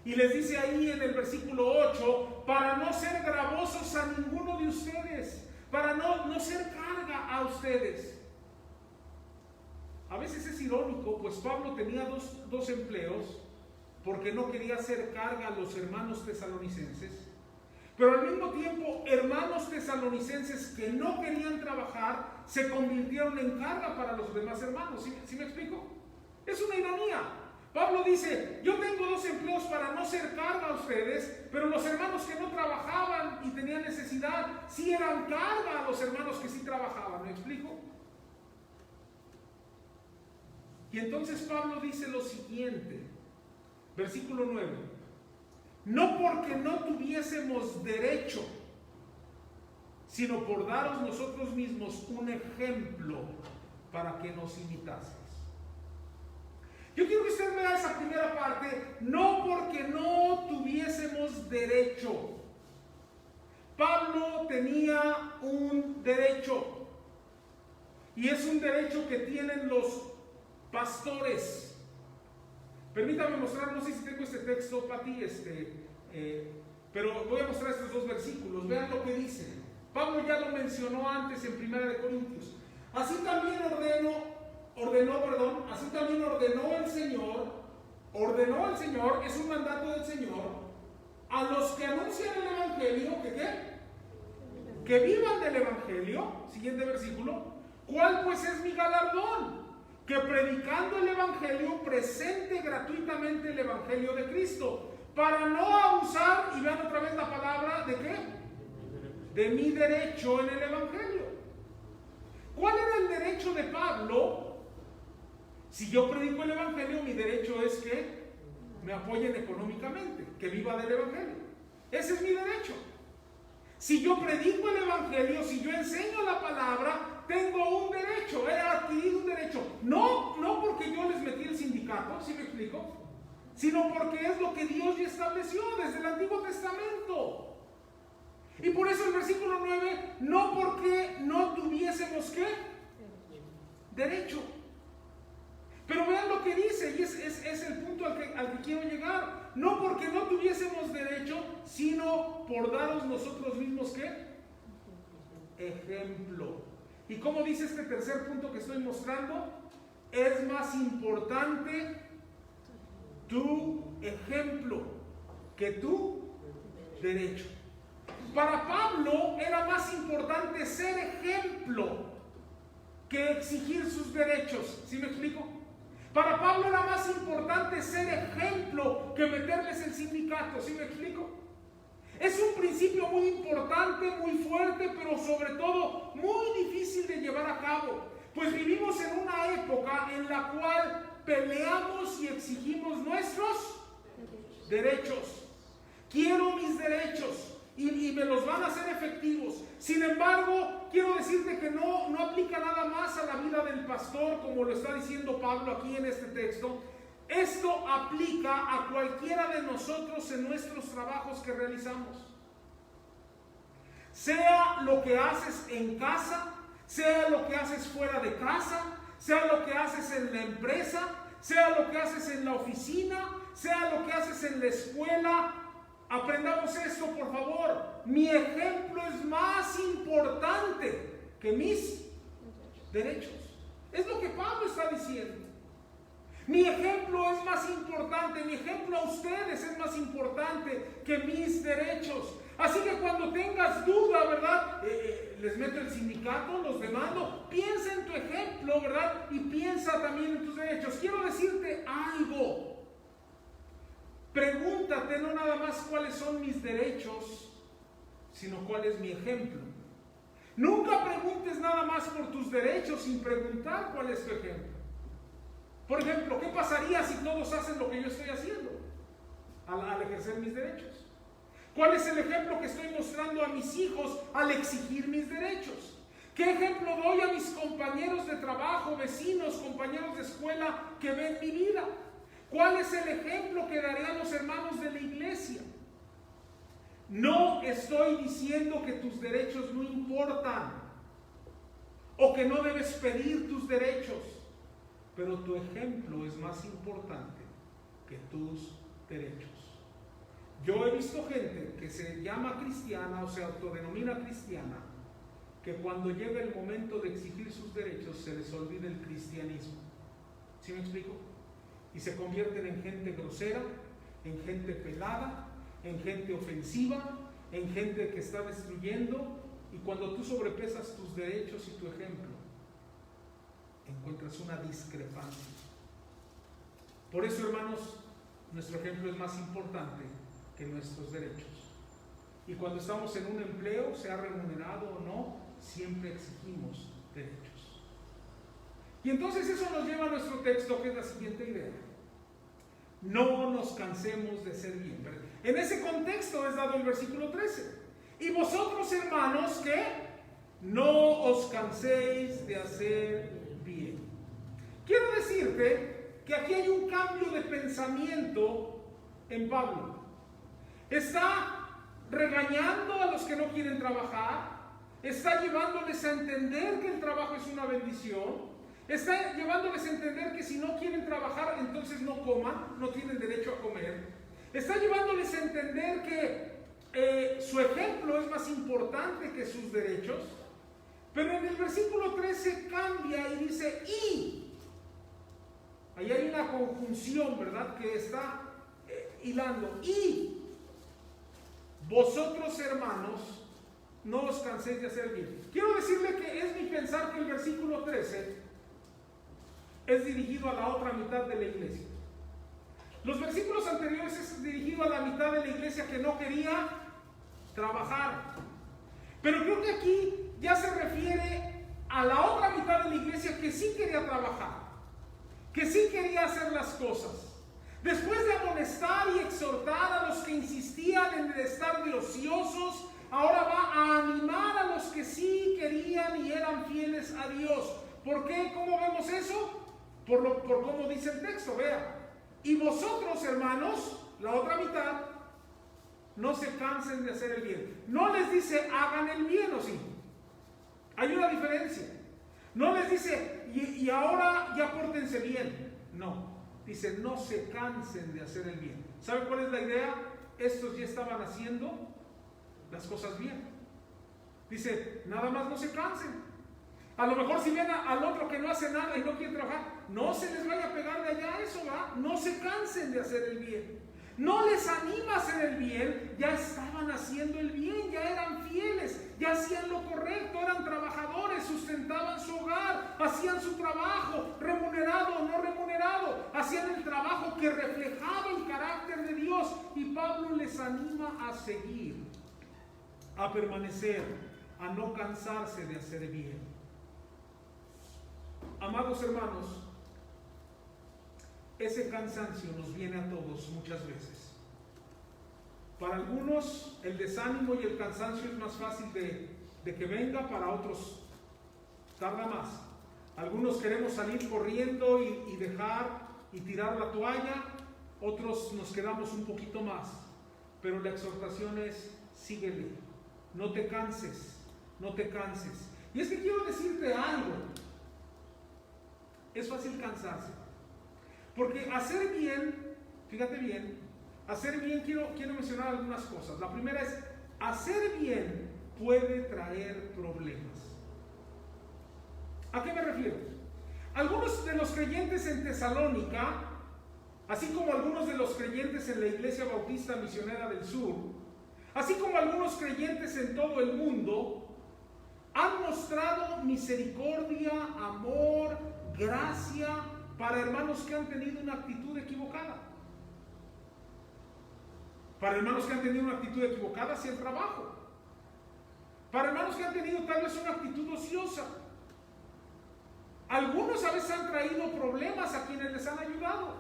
Speaker 1: Y les dice ahí en el versículo 8, para no ser gravosos a ninguno de ustedes, para no ser carga a ustedes. A veces es irónico, pues Pablo tenía dos empleos, porque no quería hacer carga a los hermanos tesalonicenses, pero al mismo tiempo hermanos tesalonicenses que no querían trabajar, se convirtieron en carga para los demás hermanos. ¿Sí me explico? Es una ironía. Pablo dice, yo tengo 2 empleos para no ser carga a ustedes, pero los hermanos que no trabajaban y tenían necesidad, sí eran carga a los hermanos que sí trabajaban. ¿Me explico? Y entonces Pablo dice lo siguiente, versículo 9, no porque no tuviésemos derecho, sino por daros nosotros mismos un ejemplo para que nos imitaseis. Yo quiero que usted vea esa primera parte, no porque no tuviésemos derecho. Pablo tenía un derecho, y es un derecho que tienen los pastores. Permítame mostrar, no sé si tengo este texto, Pati, pero voy a mostrar estos dos versículos. Vean lo que dice. Pablo ya lo mencionó antes en 1 Corintios. Así también ordenó el Señor, es un mandato del Señor, a los que anuncian el Evangelio, que vivan del Evangelio. Siguiente versículo. ¿Cuál pues es mi galardón? Que predicando el Evangelio presente gratuitamente el Evangelio de Cristo, para no abusar, y vean otra vez la palabra, ¿de qué? De mi derecho en el Evangelio. ¿Cuál era el derecho de Pablo? Si yo predico el Evangelio, mi derecho es que me apoyen económicamente, que viva del Evangelio. Ese es mi derecho. Si yo predico el Evangelio, si yo enseño la palabra, tengo un derecho, he adquirido un derecho. No porque yo les metí el sindicato, ¿sí me explico? Sino porque es lo que Dios ya estableció desde el Antiguo Testamento. Y por eso el versículo 9, no porque no tuviésemos ¿qué? Derecho. Pero vean lo que dice, y es el punto al que quiero llegar. No porque no tuviésemos derecho, sino por daros nosotros mismos ¿qué? Ejemplo. ¿Y cómo dice este tercer punto que estoy mostrando? Es más importante tu ejemplo que tu derecho. Para Pablo era más importante ser ejemplo que exigir sus derechos. ¿Sí me explico? Para Pablo era más importante ser ejemplo que meterles el sindicato. ¿Sí me explico? Es un principio muy importante, muy fuerte, pero sobre todo muy difícil de llevar a cabo. Pues vivimos en una época en la cual peleamos y exigimos nuestros derechos. Quiero mis derechos. Y me los van a hacer efectivos. Sin embargo, quiero decirte que no aplica nada más a la vida del pastor, como lo está diciendo Pablo aquí en este texto. Esto aplica a cualquiera de nosotros en nuestros trabajos que realizamos. Sea lo que haces en casa, sea lo que haces fuera de casa, sea lo que haces en la empresa, sea lo que haces en la oficina, sea lo que haces en la escuela. Aprendamos esto, por favor. Mi ejemplo es más importante que mis derechos. Es lo que Pablo está diciendo. Mi ejemplo es más importante, mi ejemplo a ustedes es más importante que mis derechos. Así que cuando tengas duda, ¿verdad? Les meto el sindicato, los demando. Piensa en tu ejemplo, ¿verdad? Y piensa también en tus derechos. Quiero decirte algo. Pregúntate no nada más cuáles son mis derechos, sino cuál es mi ejemplo. Nunca preguntes nada más por tus derechos sin preguntar cuál es tu ejemplo. Por ejemplo, ¿qué pasaría si todos hacen lo que yo estoy haciendo al ejercer mis derechos? ¿Cuál es el ejemplo que estoy mostrando a mis hijos al exigir mis derechos? ¿Qué ejemplo doy a mis compañeros de trabajo, vecinos, compañeros de escuela que ven mi vida? ¿Cuál es el ejemplo que daré a los hermanos de la iglesia? No estoy diciendo que tus derechos no importan o que no debes pedir tus derechos, pero tu ejemplo es más importante que tus derechos. Yo he visto gente que se llama cristiana o se autodenomina cristiana, que cuando llega el momento de exigir sus derechos se les olvida el cristianismo. ¿Sí me explico? Y se convierten en gente grosera, en gente pelada, en gente ofensiva, en gente que está destruyendo. Y cuando tú sobrepesas tus derechos y tu ejemplo, encuentras una discrepancia. Por eso, hermanos, nuestro ejemplo es más importante que nuestros derechos. Y cuando estamos en un empleo, sea remunerado o no, siempre exigimos derechos. Y entonces eso nos lleva a nuestro texto, que es la siguiente idea. No nos cansemos de ser bien. En ese contexto es dado el versículo 13. Y vosotros, hermanos, que no os canséis de hacer bien. Quiero decirte que aquí hay un cambio de pensamiento en Pablo. Está regañando a los que no quieren trabajar, está llevándoles a entender que el trabajo es una bendición, está llevándoles a entender que si no quieren trabajar, entonces no coman, no tienen derecho a comer. Está llevándoles a entender que su ejemplo es más importante que sus derechos. Pero en el versículo 13 cambia y dice y. Ahí hay una conjunción, ¿verdad? Que está hilando. Y vosotros, hermanos, no os canséis de hacer bien. Quiero decirle que es mi pensar que el versículo 13 es dirigido a la otra mitad de la iglesia. Los versículos anteriores es dirigido a la mitad de la iglesia que no quería trabajar. Pero creo que aquí ya se refiere a la otra mitad de la iglesia que sí quería trabajar, que sí quería hacer las cosas. Después de amonestar y exhortar a los que insistían en estar de ociosos, ahora va a animar a los que sí querían y eran fieles a Dios. ¿Por qué? ¿Cómo vemos eso? Por cómo dice el texto, vea. Y vosotros, hermanos, la otra mitad, no se cansen de hacer el bien. No les dice hagan el bien, ¿o sí? Hay una diferencia. No les dice y ahora ya pórtense bien. No, dice no se cansen de hacer el bien. ¿Saben cuál es la idea? Estos ya estaban haciendo las cosas bien. Dice, nada más no se cansen. A lo mejor si ven al otro que no hace nada y no quiere trabajar, no se les vaya a pegar de allá eso, ¿va? No se cansen de hacer el bien. No les anima a hacer el bien, ya estaban haciendo el bien, ya eran fieles, ya hacían lo correcto, eran trabajadores, sustentaban su hogar, hacían su trabajo, remunerado o no remunerado, hacían el trabajo que reflejaba el carácter de Dios. Y Pablo les anima a seguir, a permanecer, a no cansarse de hacer bien. Amados hermanos, ese cansancio nos viene a todos muchas veces. Para algunos el desánimo y el cansancio es más fácil de que venga, para otros tarda más. Algunos queremos salir corriendo y dejar y tirar la toalla, otros nos quedamos un poquito más. Pero la exhortación es, síguele, no te canses, no te canses. Y es que quiero decirte algo, es fácil cansarse. Porque hacer bien, fíjate bien, hacer bien, quiero mencionar algunas cosas. La primera es, hacer bien puede traer problemas. ¿A qué me refiero? Algunos de los creyentes en Tesalónica, así como algunos de los creyentes en la Iglesia Bautista Misionera del Sur, así como algunos creyentes en todo el mundo, han mostrado misericordia, amor, gracia para hermanos que han tenido una actitud equivocada. Para hermanos que han tenido una actitud equivocada hacia el trabajo. Para hermanos que han tenido tal vez una actitud ociosa. Algunos a veces han traído problemas a quienes les han ayudado.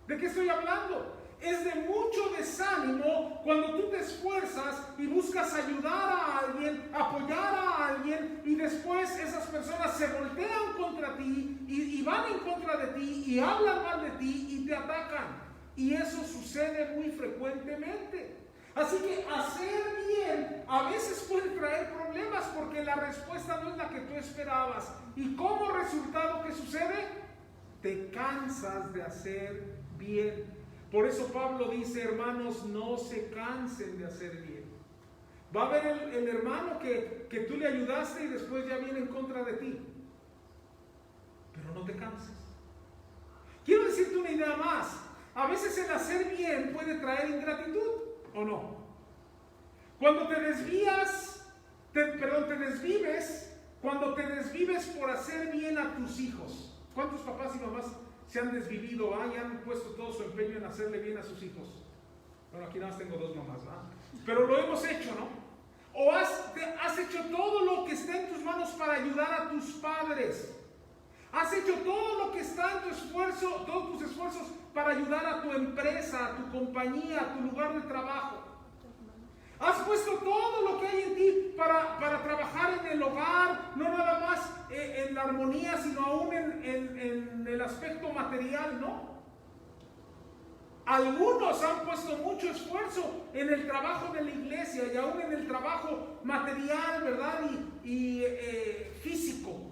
Speaker 1: ¿De qué estoy hablando? Es de mucho desánimo cuando tú te esfuerzas y buscas ayudar a alguien, apoyar a alguien, y después esas personas se voltean contra ti y van en contra de ti y hablan mal de ti y te atacan. Y eso sucede muy frecuentemente. Así que hacer bien a veces puede traer problemas porque la respuesta no es la que tú esperabas. Y como resultado, ¿qué sucede? Te cansas de hacer bien. Por eso Pablo dice, hermanos, no se cansen de hacer bien. Va a haber el hermano que tú le ayudaste y después ya viene en contra de ti. Pero no te canses. Quiero decirte una idea más. A veces el hacer bien puede traer ingratitud, ¿o no? Cuando te desvives, cuando te desvives por hacer bien a tus hijos. ¿Cuántos papás y mamás se han desvivido y han puesto todo su empeño en hacerle bien a sus hijos? Bueno, aquí nada más tengo dos mamás, ¿verdad? Pero lo hemos hecho, ¿no? O has hecho todo lo que está en tus manos para ayudar a tus padres. Has hecho todo lo que está en tu esfuerzo, todos tus esfuerzos para ayudar a tu empresa, a tu compañía, a tu lugar de trabajo. Has puesto todo lo que hay en ti para trabajar en el hogar, no nada más en la armonía, sino aún en el aspecto material, ¿no? Algunos han puesto mucho esfuerzo en el trabajo de la iglesia y aún en el trabajo material, ¿verdad? Y físico.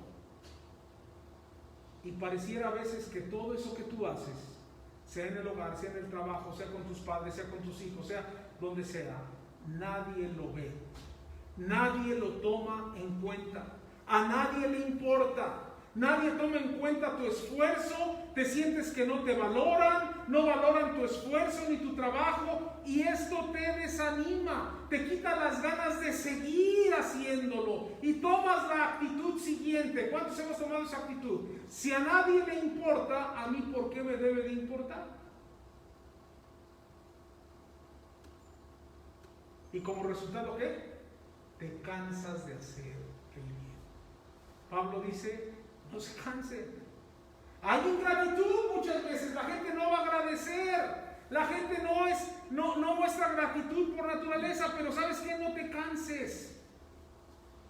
Speaker 1: Y pareciera a veces que todo eso que tú haces, sea en el hogar, sea en el trabajo, sea con tus padres, sea con tus hijos, sea donde sea, nadie lo ve, nadie lo toma en cuenta, a nadie le importa, nadie toma en cuenta tu esfuerzo, te sientes que no te valoran, no valoran tu esfuerzo ni tu trabajo, y esto te desanima, te quita las ganas de seguir haciéndolo y tomas la actitud siguiente. ¿Cuántos hemos tomado esa actitud? Si a nadie le importa, ¿a mí por qué me debe de importar? Y como resultado, ¿qué? Te cansas de hacer el bien. Pablo dice, no se cansen. Hay ingratitud muchas veces, la gente no va a agradecer, la gente no muestra gratitud por naturaleza, pero ¿sabes qué? No te canses.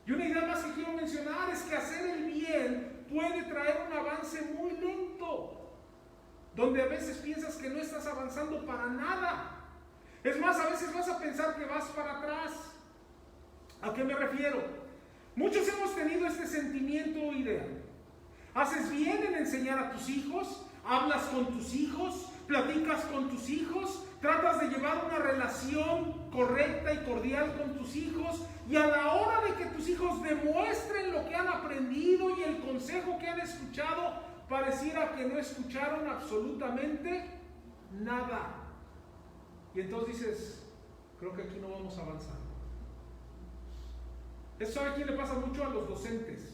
Speaker 1: Y una idea más que quiero mencionar es que hacer el bien puede traer un avance muy lento, donde a veces piensas que no estás avanzando para nada. Es más, a veces vas a pensar que vas para atrás. ¿A qué me refiero? Muchos hemos tenido este sentimiento o idea. Haces bien en enseñar a tus hijos, hablas con tus hijos, platicas con tus hijos, tratas de llevar una relación correcta y cordial con tus hijos, y a la hora de que tus hijos demuestren lo que han aprendido y el consejo que han escuchado, pareciera que no escucharon absolutamente nada. Y entonces dices, creo que aquí no vamos avanzando. Eso, ¿sabe a quién le pasa mucho? A los docentes.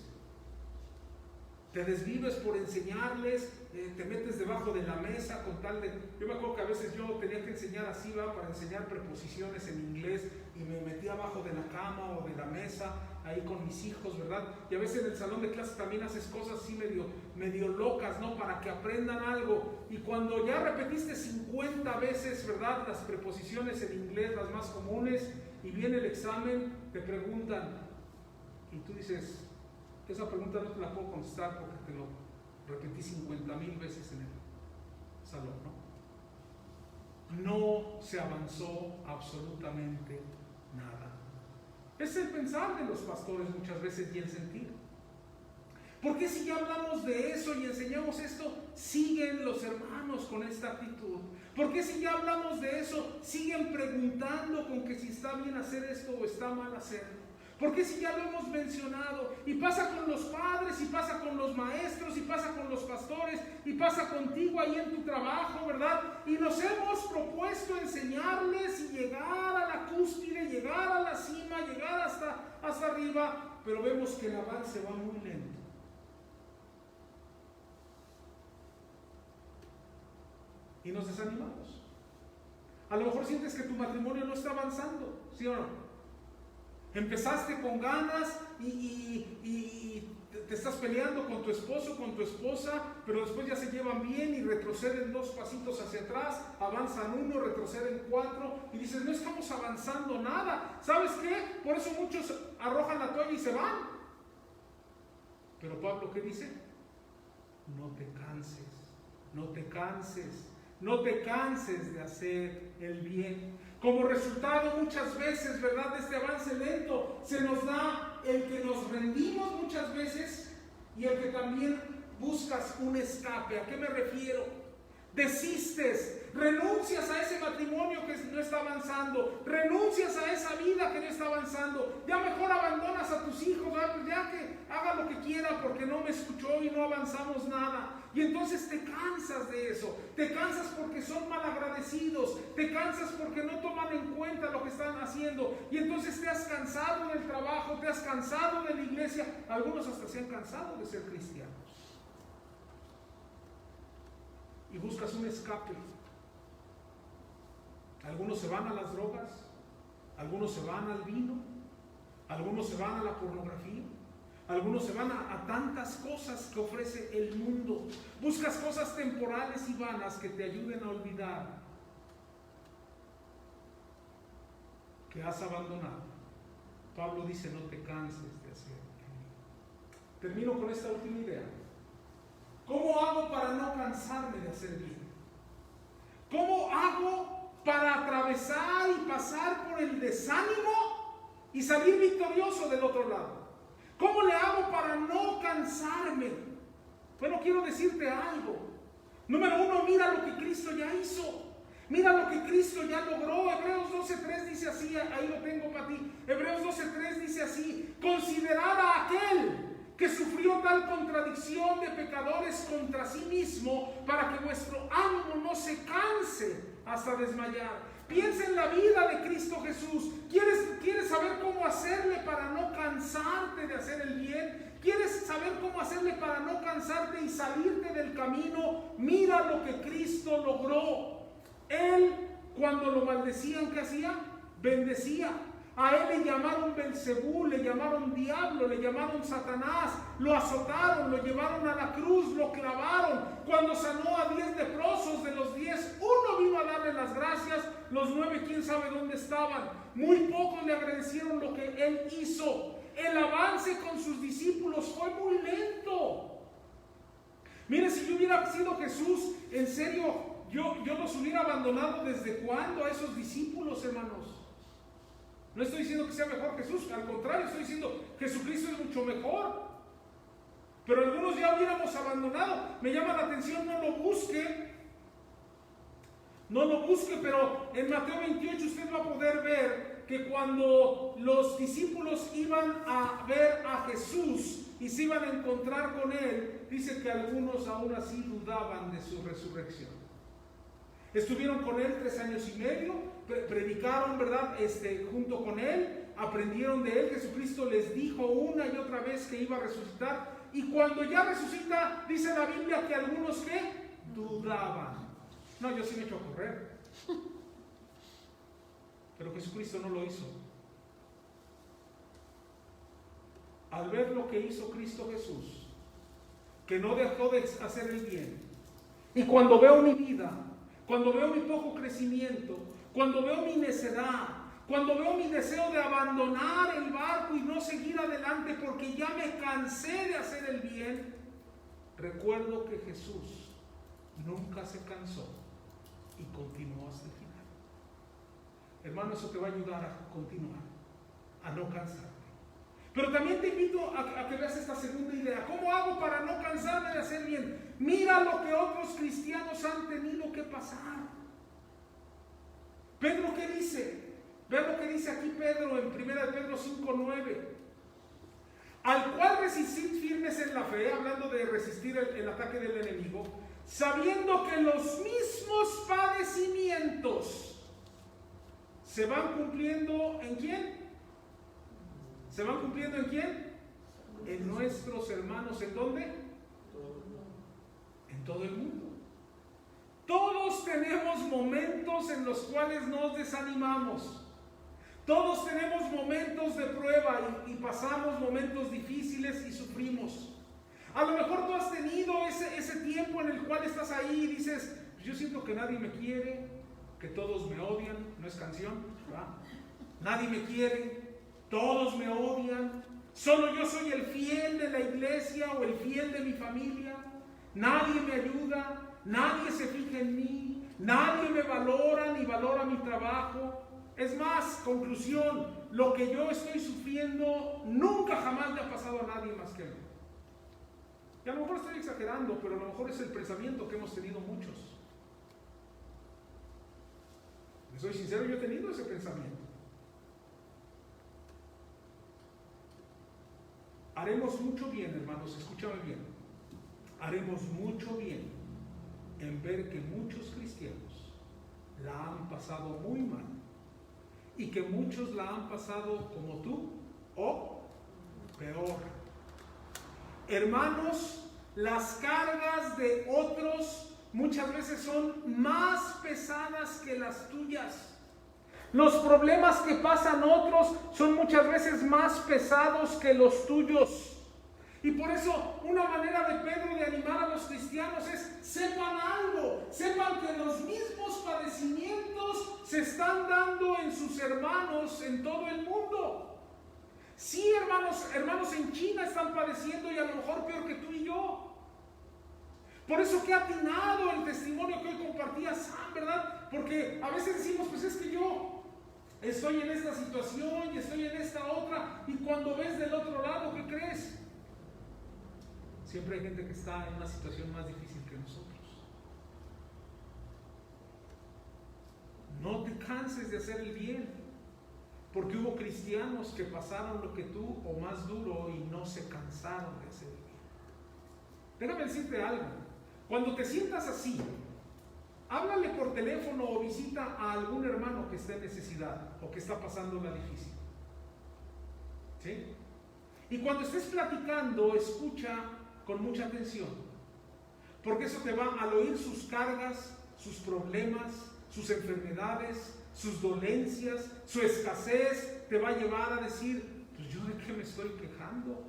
Speaker 1: Te desvives por enseñarles, te metes debajo de la mesa con tal de... Yo me acuerdo que a veces yo tenía que enseñar así, ¿va? Para enseñar preposiciones en inglés, y me metía abajo de la cama o de la mesa, ahí con mis hijos, ¿verdad? Y a veces en el salón de clases también haces cosas así medio locas, ¿no? Para que aprendan algo. Y cuando ya repetiste 50 veces, ¿verdad? Las preposiciones en inglés, las más comunes, y viene el examen, te preguntan, y tú dices... Esa pregunta no te la puedo contestar porque te lo repetí 50,000 veces en el salón, ¿no? No se avanzó absolutamente nada. Es el pensar de los pastores muchas veces y el sentir. ¿Por qué si ya hablamos de eso y enseñamos esto, siguen los hermanos con esta actitud? ¿Por qué si ya hablamos de eso, siguen preguntando con que si está bien hacer esto o está mal hacerlo? ¿Por qué si ya lo hemos mencionado? Y pasa con los padres, y pasa con los maestros, y pasa con los pastores, y pasa contigo ahí en tu trabajo, ¿verdad? Y nos hemos propuesto enseñarles y llegar a la cúspide, llegar a la cima, llegar hasta arriba, pero vemos que el avance va muy lento. Y nos desanimamos. A lo mejor sientes que tu matrimonio no está avanzando, ¿sí o no? Empezaste con ganas y te estás peleando con tu esposo, con tu esposa, pero después ya se llevan bien y retroceden 2 pasitos hacia atrás, avanzan 1, retroceden 4 y dices, no estamos avanzando nada. ¿Sabes qué? Por eso muchos arrojan la toalla y se van. Pero Pablo, ¿qué dice? No te canses, no te canses, no te canses de hacer el bien. Como resultado muchas veces, ¿verdad?, de este avance lento, se nos da el que nos rendimos muchas veces y el que también buscas un escape. ¿A qué me refiero? Desistes, renuncias a ese matrimonio que no está avanzando, renuncias a esa vida que no está avanzando, ya mejor abandonas a tus hijos, ya que haga lo que quiera porque no me escuchó y no avanzamos nada. Y entonces te cansas de eso, te cansas porque son malagradecidos, te cansas porque no toman en cuenta lo que están haciendo, y entonces te has cansado del trabajo, te has cansado de la iglesia, algunos hasta se han cansado de ser cristianos. Y buscas un escape. Algunos se van a las drogas, algunos se van al vino, algunos se van a la pornografía, Algunos se van a tantas cosas que ofrece el mundo. Buscas cosas temporales y vanas que te ayuden a olvidar que has abandonado. Pablo dice: no te canses de hacer el bien. Termino con esta última idea. ¿Cómo hago para no cansarme de hacer bien? ¿Cómo hago para atravesar y pasar por el desánimo y salir victorioso del otro lado? ¿Cómo le hago para no cansarme? Bueno, quiero decirte algo. Número uno, mira lo que Cristo ya hizo. Mira lo que Cristo ya logró. Hebreos 12:3 dice así, ahí lo tengo para ti. Hebreos 12:3 dice así: considerad a aquel que sufrió tal contradicción de pecadores contra sí mismo, para que vuestro ánimo no se canse hasta desmayar. Piensa en la vida de Cristo Jesús. ¿Quieres saber cómo hacerle para no cansarte de hacer el bien? ¿Quieres saber cómo hacerle para no cansarte y salirte del camino? Mira lo que Cristo logró. Él, cuando lo maldecían, ¿qué hacía? Bendecía. A él le llamaron Belzebú, le llamaron diablo, le llamaron Satanás, lo azotaron, lo llevaron a la cruz, lo clavaron. Cuando sanó a 10 leprosos, de los 10, uno vino a darle las gracias, los 9 quién sabe dónde estaban. Muy pocos le agradecieron lo que él hizo. El avance con sus discípulos fue muy lento. Mire, si yo hubiera sido Jesús, en serio, yo los hubiera abandonado. ¿Desde cuándo a esos discípulos, hermanos? No estoy diciendo que sea mejor Jesús, al contrario, estoy diciendo que Jesucristo es mucho mejor. Pero algunos ya hubiéramos abandonado. Me llama la atención, no lo busque, pero en Mateo 28 usted va a poder ver que cuando los discípulos iban a ver a Jesús y se iban a encontrar con él, dice que algunos aún así dudaban de su resurrección. Estuvieron con él 3 años y medio, predicaron, ¿verdad? Junto con él, aprendieron de él. Jesucristo les dijo una y otra vez que iba a resucitar. Y cuando ya resucita, dice la Biblia que algunos ¿qué? Dudaban. No, yo sí me echo a correr. Pero Jesucristo no lo hizo. Al ver lo que hizo Cristo Jesús, que no dejó de hacer el bien, y cuando veo mi vida, cuando veo mi poco crecimiento, cuando veo mi necedad, cuando veo mi deseo de abandonar el barco y no seguir adelante porque ya me cansé de hacer el bien, recuerdo que Jesús nunca se cansó y continuó hasta el final. Hermano, eso te va a ayudar a continuar, a no cansarte. Pero también te invito a que veas esta segunda idea. ¿Cómo hago para no cansarme de hacer bien? Mira lo que otros cristianos han tenido que pasar. Pedro, ¿qué dice? Vean lo que dice aquí Pedro en 1 Pedro 5:9. Al cual resistid firmes en la fe, hablando de resistir el ataque del enemigo, sabiendo que los mismos padecimientos se van cumpliendo ¿en quién? ¿Se van cumpliendo en quién? En nuestros hermanos. ¿En dónde? En todo el mundo. Todos tenemos momentos en los cuales nos desanimamos. Todos tenemos momentos de prueba y pasamos momentos difíciles y sufrimos. A lo mejor tú has tenido ese tiempo en el cual estás ahí y dices: yo siento que nadie me quiere, que todos me odian. No es canción, ¿verdad? Nadie me quiere, todos me odian, solo yo soy el fiel de la iglesia o el fiel de mi familia. Nadie me ayuda, nadie se fija en mí, nadie me valora ni valora mi trabajo. Es más, conclusión, lo que yo estoy sufriendo nunca jamás le ha pasado a nadie más que a mí. Y a lo mejor estoy exagerando, pero a lo mejor es el pensamiento que hemos tenido muchos. Soy sincero, yo he tenido ese pensamiento. Haremos mucho bien, hermanos, escúchame bien. Haremos mucho bien en ver que muchos cristianos la han pasado muy mal y que muchos la han pasado como tú o peor. Hermanos, las cargas de otros muchas veces son más pesadas que las tuyas. Los problemas que pasan otros son muchas veces más pesados que los tuyos. Y por eso una manera de Pedro de animar a los cristianos es: sepan algo, sepan que los mismos padecimientos se están dando en sus hermanos en todo el mundo. Sí, hermanos en China están padeciendo, y a lo mejor peor que tú y yo. Por eso que atinado el testimonio que hoy compartía Sam, ¿verdad? Porque a veces decimos: pues es que yo estoy en esta situación y estoy en esta otra, y cuando ves del otro lado, ¿qué crees? Siempre hay gente que está en una situación más difícil que nosotros. No te canses de hacer el bien, porque hubo cristianos que pasaron lo que tú o más duro y no se cansaron de hacer el bien. Déjame decirte algo: cuando te sientas así, háblale por teléfono o visita a algún hermano que esté en necesidad o que está pasando la difícil. ¿Sí? Y cuando estés platicando, escucha con mucha atención, porque eso te va, al oír sus cargas, sus problemas, sus enfermedades, sus dolencias, su escasez, te va a llevar a decir: pues yo de qué me estoy quejando.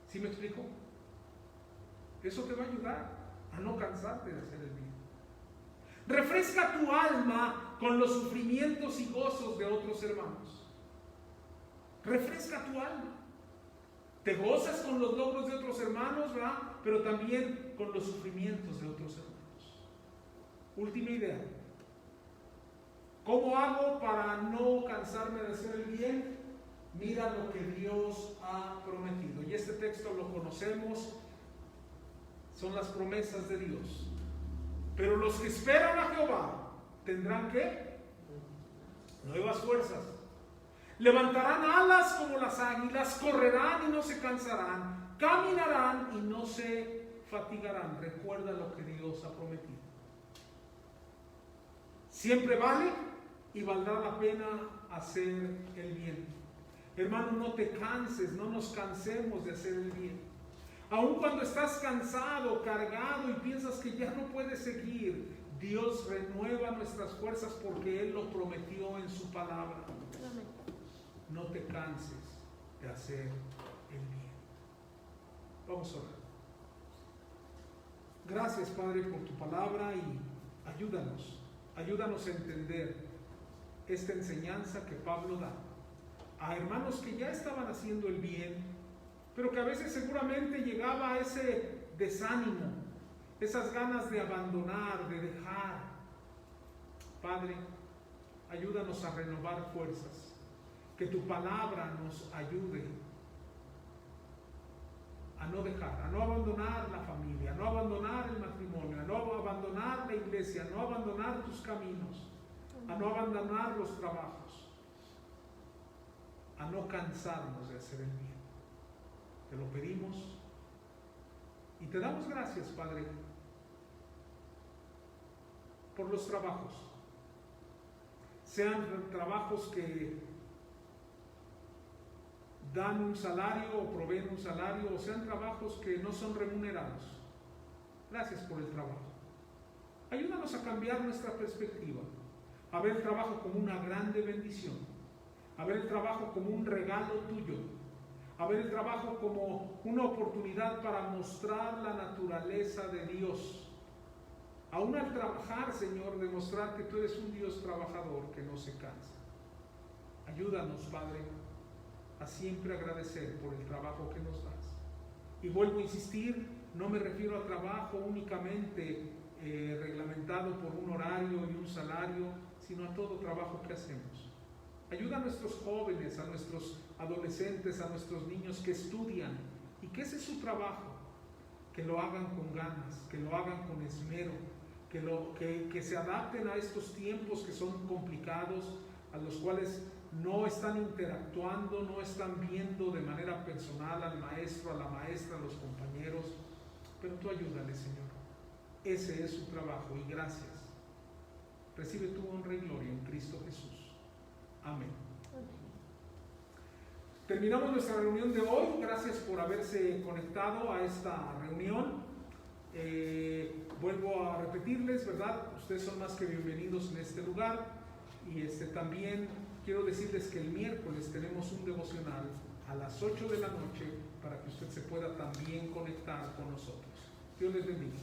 Speaker 1: ¿Sí me explico? Eso te va a ayudar a no cansarte de hacer el bien. Refresca tu alma con los sufrimientos y gozos de otros hermanos. Refresca tu alma. Te gozas con los logros de otros hermanos, ¿verdad? Pero también con los sufrimientos de otros hermanos. Última idea: ¿cómo hago para no cansarme de hacer el bien? Mira lo que Dios ha prometido. Y este texto lo conocemos, son las promesas de Dios. Pero los que esperan a Jehová tendrán ¿qué? Nuevas fuerzas. Levantarán alas como las águilas, correrán y no se cansarán, caminarán y no se fatigarán. Recuerda lo que Dios ha prometido. Siempre vale y valdrá la pena hacer el bien. Hermano, no te canses, no nos cansemos de hacer el bien. Aun cuando estás cansado, cargado y piensas que ya no puedes seguir, Dios renueva nuestras fuerzas porque Él lo prometió en su palabra. No te canses de hacer el bien. Vamos a orar. Gracias, Padre, por tu palabra, y ayúdanos a entender esta enseñanza que Pablo da a hermanos que ya estaban haciendo el bien, pero que a veces seguramente llegaba a ese desánimo, esas ganas de abandonar, de dejar. Padre, ayúdanos a renovar fuerzas. Que tu palabra nos ayude a no dejar, a no abandonar la familia, a no abandonar el matrimonio, a no abandonar la iglesia, a no abandonar tus caminos, a no abandonar los trabajos, a no cansarnos de hacer el bien. Te lo pedimos y te damos gracias, Padre, por los trabajos. Sean trabajos que dan un salario o proveen un salario, o sean trabajos que no son remunerados. Gracias por el trabajo. Ayúdanos a cambiar nuestra perspectiva, a ver el trabajo como una grande bendición, a ver el trabajo como un regalo tuyo, a ver el trabajo como una oportunidad para mostrar la naturaleza de Dios. Aún al trabajar, Señor, demostrar que tú eres un Dios trabajador que no se cansa. Ayúdanos, Padre, a siempre agradecer por el trabajo que nos das. Y vuelvo a insistir, no me refiero a trabajo únicamente reglamentado por un horario y un salario, sino a todo trabajo que hacemos. Ayuda a nuestros jóvenes, a nuestros adolescentes, a nuestros niños que estudian y que ese es su trabajo, que lo hagan con ganas, que lo hagan con esmero, que se adapten a estos tiempos que son complicados, a los cuales no están interactuando, no están viendo de manera personal al maestro, a la maestra, a los compañeros, pero tú ayúdale, Señor. Ese es su trabajo y gracias. Recibe tu honra y gloria en Cristo Jesús. Amén. Terminamos nuestra reunión de hoy. Gracias por haberse conectado a esta reunión. Vuelvo a repetirles, ¿verdad? Ustedes son más que bienvenidos en este lugar. Y también quiero decirles que el miércoles tenemos un devocional a las 8 de la noche para que usted se pueda también conectar con nosotros. Dios les bendiga.